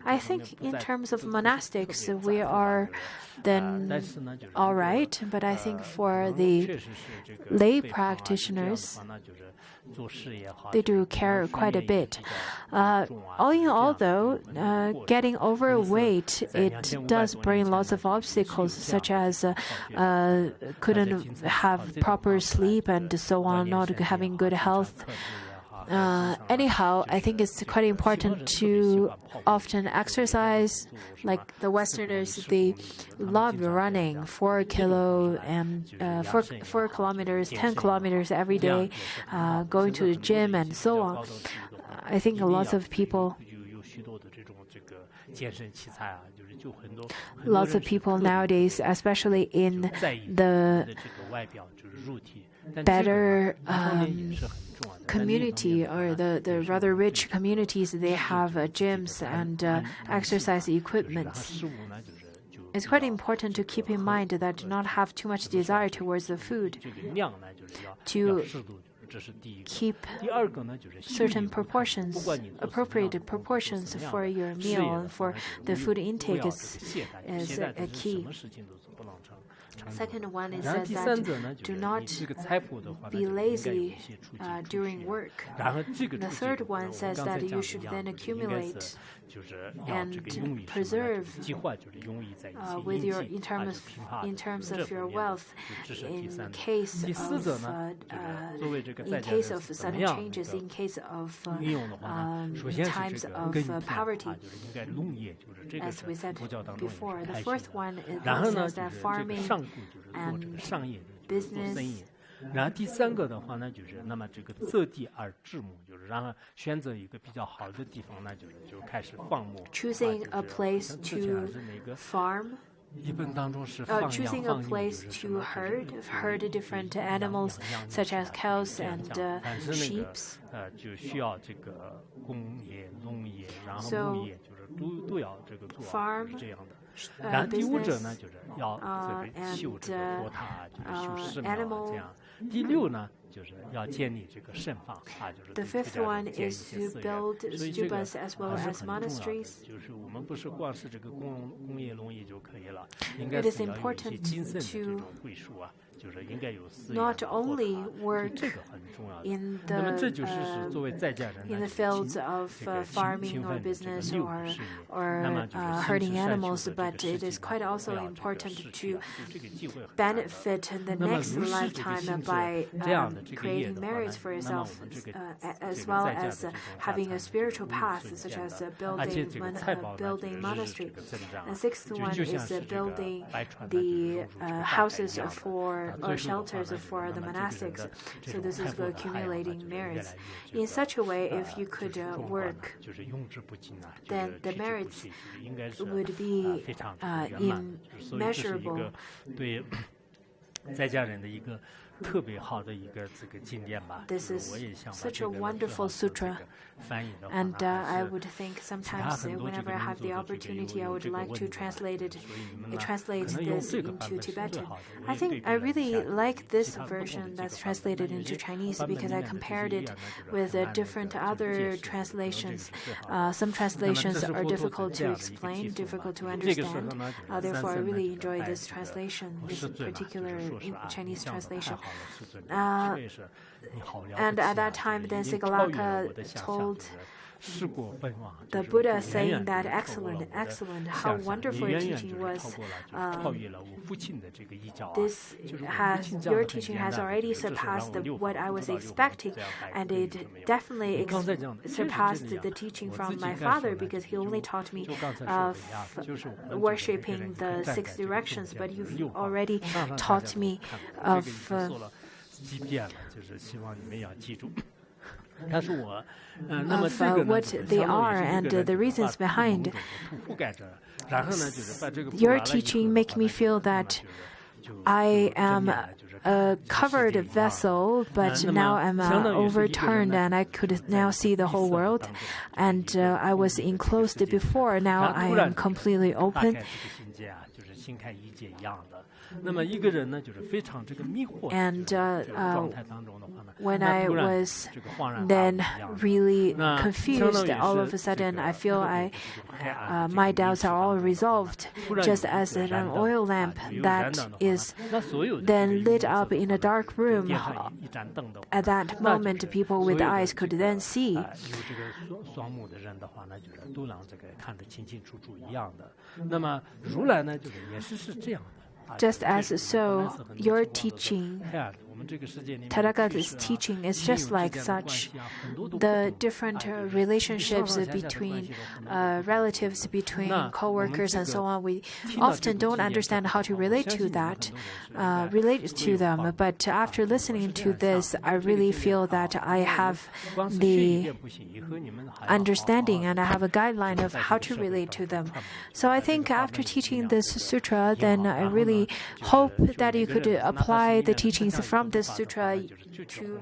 I think in terms of monastics, we are then all right, but I think for the lay practitioners, they do care quite a bit. All in all, though, getting overweight, it does bring lots of obstacles, such as couldn't have proper sleep and so on, not having good health. Anyhow, I think it's quite important to often exercise. Like the Westerners, they love running 4 kilometers, 10 kilometers every day, going to the gym and so on. I think lots of people nowadays, especially in the better community or the rather rich communities, they have gyms and exercise equipment. It's quite important to keep in mind that do not have too much desire towards the food, to keep certain proportions, appropriate proportions for your meal and for the food intake is a key. Second one is that do not be lazy during work. The third one says that you should then accumulate and preserve with your in terms of your wealth in case of sudden changes, in case of times of poverty, as we said before. The fourth one says that farming and business. 然后第三个的话呢，就是那么这个择地而治牧，就是让他选择一个比较好的地方，那就开始放牧。Choosing a place to farm. Choosing a place to herd different animals such as cows and sheep. 就需要这个工业、农业，然后牧业，就是都要这个做，是这样的。然后第五者呢，就是要这个修这个佛塔，就是修寺庙这样。第六呢，就是要建立这个圣坊啊，就是 The fifth one is to build stupas as well as monasteries. 就是我们不是光是这个工业农业就可以了，应该是要有一些精神的这种归属啊。 Not only work in the fields of farming or business or herding animals, but it is quite also important to benefit in the next lifetime by creating merits for yourself, as well as having a spiritual path, such as building monastery. The sixth one is building the houses or shelters for the monastics. So this is accumulating merits. In such a way, if you could work, then the merits would be immeasurable. 在家人的一个 This is such a wonderful sutra. And I would think sometimes whenever I have the opportunity, I would like to translate this into Tibetan. I think I really like this version that's translated into Chinese because I compared it with different other translations. Some translations are difficult to explain, difficult to understand. Therefore, I really enjoy this translation, this particular Chinese translation. And at that time, then Sigalaka told the Buddha, saying that excellent, how wonderful your teaching was. Your teaching has already surpassed what I was expecting, and it definitely surpassed the teaching from my father, because he only taught me worshipping the 6 directions, but you've already taught me of what they are and the reasons behind. Your teaching makes me feel that I am a covered vessel, but now I'm overturned and I could now see the whole world. And I was enclosed before, now I am completely open. And when I was then really confused, all of a sudden I feel my doubts are all resolved, just as an oil lamp that is then lit up in a dark room. At that moment, people with eyes could then see. Just as so, your teaching, Tathagata's teaching, is just like such. The different relationships between relatives, between co-workers, and so on, we often don't understand how to relate to them. But after listening to this, I really feel that I have the understanding and I have a guideline of how to relate to them. So I think after teaching this sutra, then I really hope that you could apply the teachings from this sutra to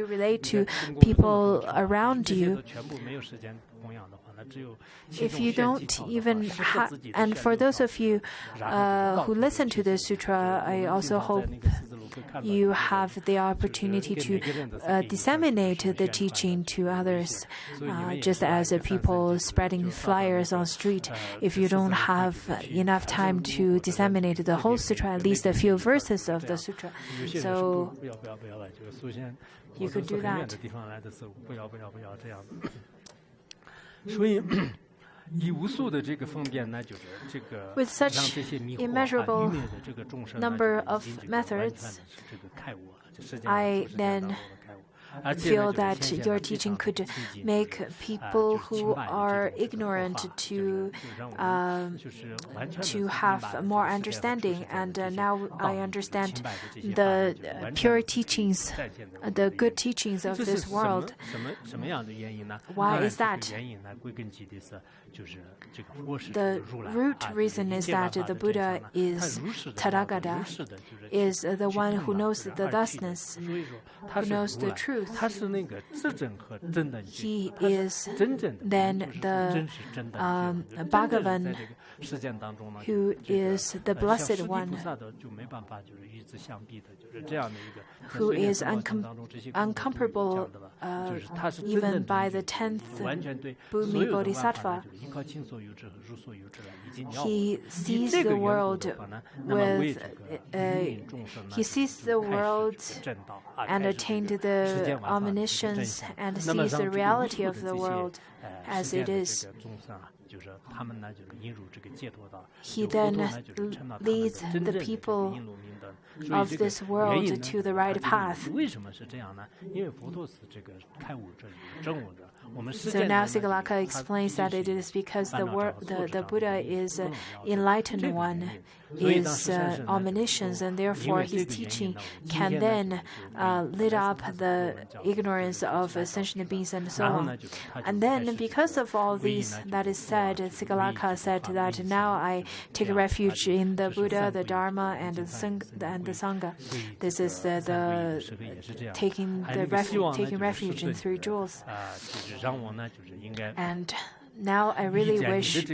relate to people around you. If you don't even and for those of you who listen to this sutra, I also hope you have the opportunity to disseminate the teaching to others, just as people spreading flyers on street. If you don't have enough time to disseminate the whole sutra, at least a few verses of the sutra, so you could do that. With such immeasurable number of methods, I then feel that your teaching could make people who are ignorant to have more understanding. And now I understand the pure teachings, the good teachings of this world. Why is that? The root reason is that the Buddha is Tathagata, is the one who knows the thusness, who knows the truth. He is then the Bhagavan, who is the Blessed One, who is uncomparable even by the 10th Bhumi Bodhisattva. He sees the world and attained the omniscience and sees the reality of the world as it is. He then leads the people of this world to the right path. So now Sigalaka explains that it is because the Buddha is enlightened one, is omniscience, and therefore his teaching can then lit up the ignorance of sentient beings and so on. And then because of all these that is said said, Sigalaka said that now I take refuge in the Buddha, the Dharma, and the Sangha. This is taking refuge in three jewels. And now I really wish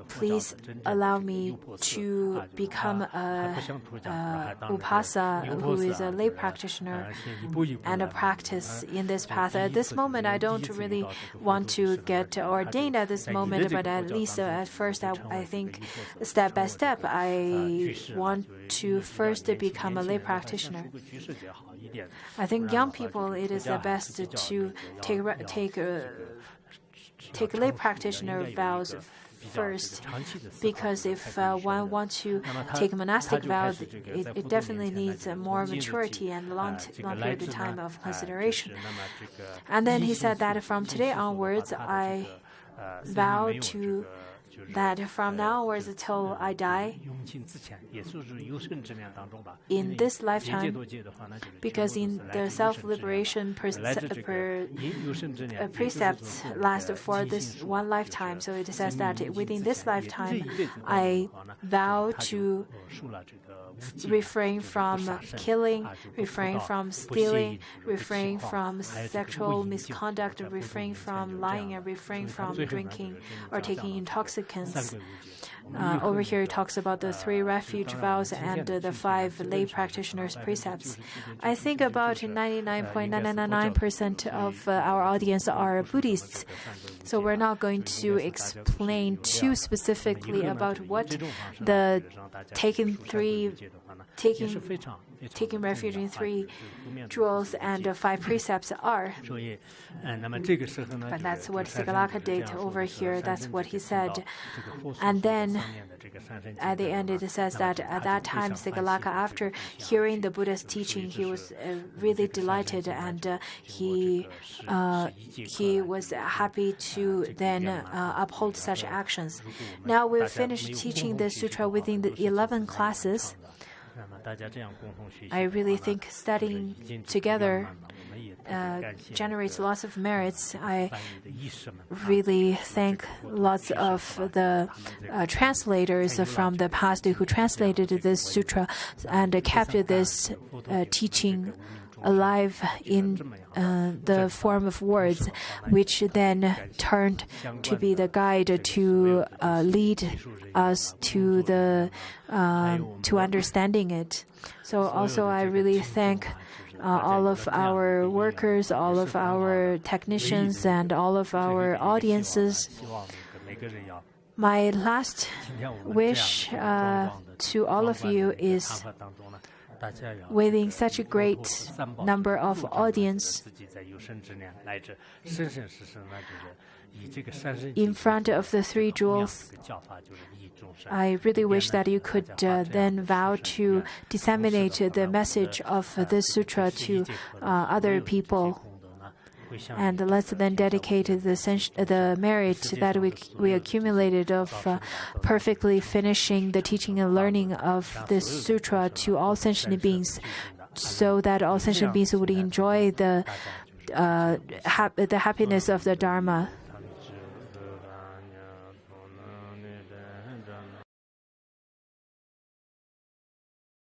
please allow me to become a upasa who is a lay practitioner and a practice in this path. At this moment, I don't really want to get ordained at this moment, but at least at first, I think step by step, I want to first become a lay practitioner. I think young people, it is the best to take lay practitioner vows first, because if one wants to take monastic vows, it definitely needs more maturity and long period of time of consideration. And then he said that from today onwards, I vow to that from now onwards until I die in this lifetime, because in the self-liberation precepts last for this one lifetime. So it says that within this lifetime, I vow to refrain from killing, refrain from stealing, refrain from sexual misconduct, refrain from lying, and refrain from drinking or taking intoxicants. Over here, it talks about the 3 refuge vows and the 5 lay practitioners' precepts. I think about 99.999% of our audience are Buddhists. So we're not going to explain too specifically about what the taking refuge in 3 jewels and 5 precepts are. But that's what Sigalaka did over here. That's what he said. And then at the end, it says that at that time, Sigalaka, after hearing the Buddha's teaching, he was really delighted, and he was happy to then uphold such actions. Now we've finished teaching the sutra within the 11 classes. I really think studying together generates lots of merits. I really thank lots of the translators from the past who translated this sutra and kept this teaching alive in the form of words, which then turned to be the guide to lead us to to understanding it. So also I really thank all of our workers, all of our technicians, and all of our audiences. My last wish to all of you is, within such a great number of audience, in front of the 3 jewels, I really wish that you could then vow to disseminate the message of this sutra to other people. And let's then dedicate the merit that we accumulated of perfectly finishing the teaching and learning of this sutra to all sentient beings, so that all sentient beings would enjoy the happiness of the Dharma.